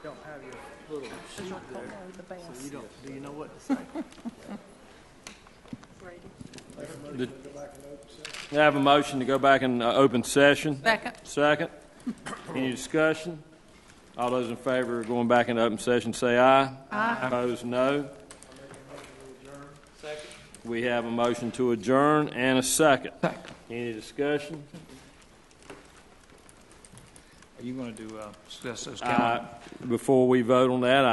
Don't have your little sheet there, so you don't, do you know what to say? I have a motion to go back in open session. Second. Second. Any discussion? All those in favor of going back into open session say aye. Aye. Opposed, no. We have a motion to adjourn and a second. Any discussion? Are you going to do discuss those calendar? Before we vote on that,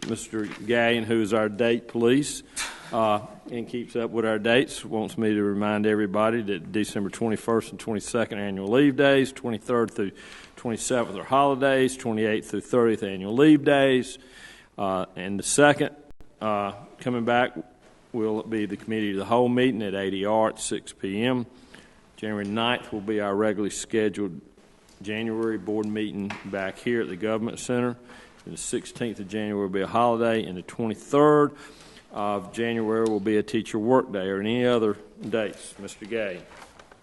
Mr. Gallion, who is our date police and keeps up with our dates, wants me to remind everybody that December 21st and 22nd are annual leave days, 23rd through 27th are holidays, 28th through 30th annual leave days, and the second coming back will be the committee of the whole meeting at ADR at 6 p.m. January 9th will be our regularly scheduled January board meeting back here at the Government Center. And the 16th of January will be a holiday, and the 23rd of January will be a teacher work day, or any other dates. Mr. Gay.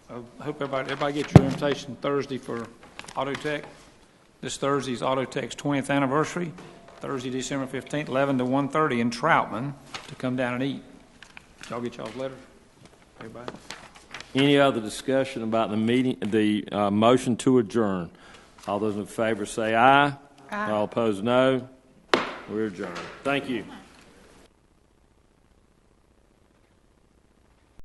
I hope everybody gets your invitation Thursday for Auto Tech. This Thursday is Auto Tech's 20th anniversary, Thursday, December 15th, 11 to 1:30 in Troutman to come down and eat. Y'all get y'all's letter? Everybody? Any other discussion about the meeting, the motion to adjourn? All those in favor say aye. Aye. All opposed, no. We're adjourned. Thank you.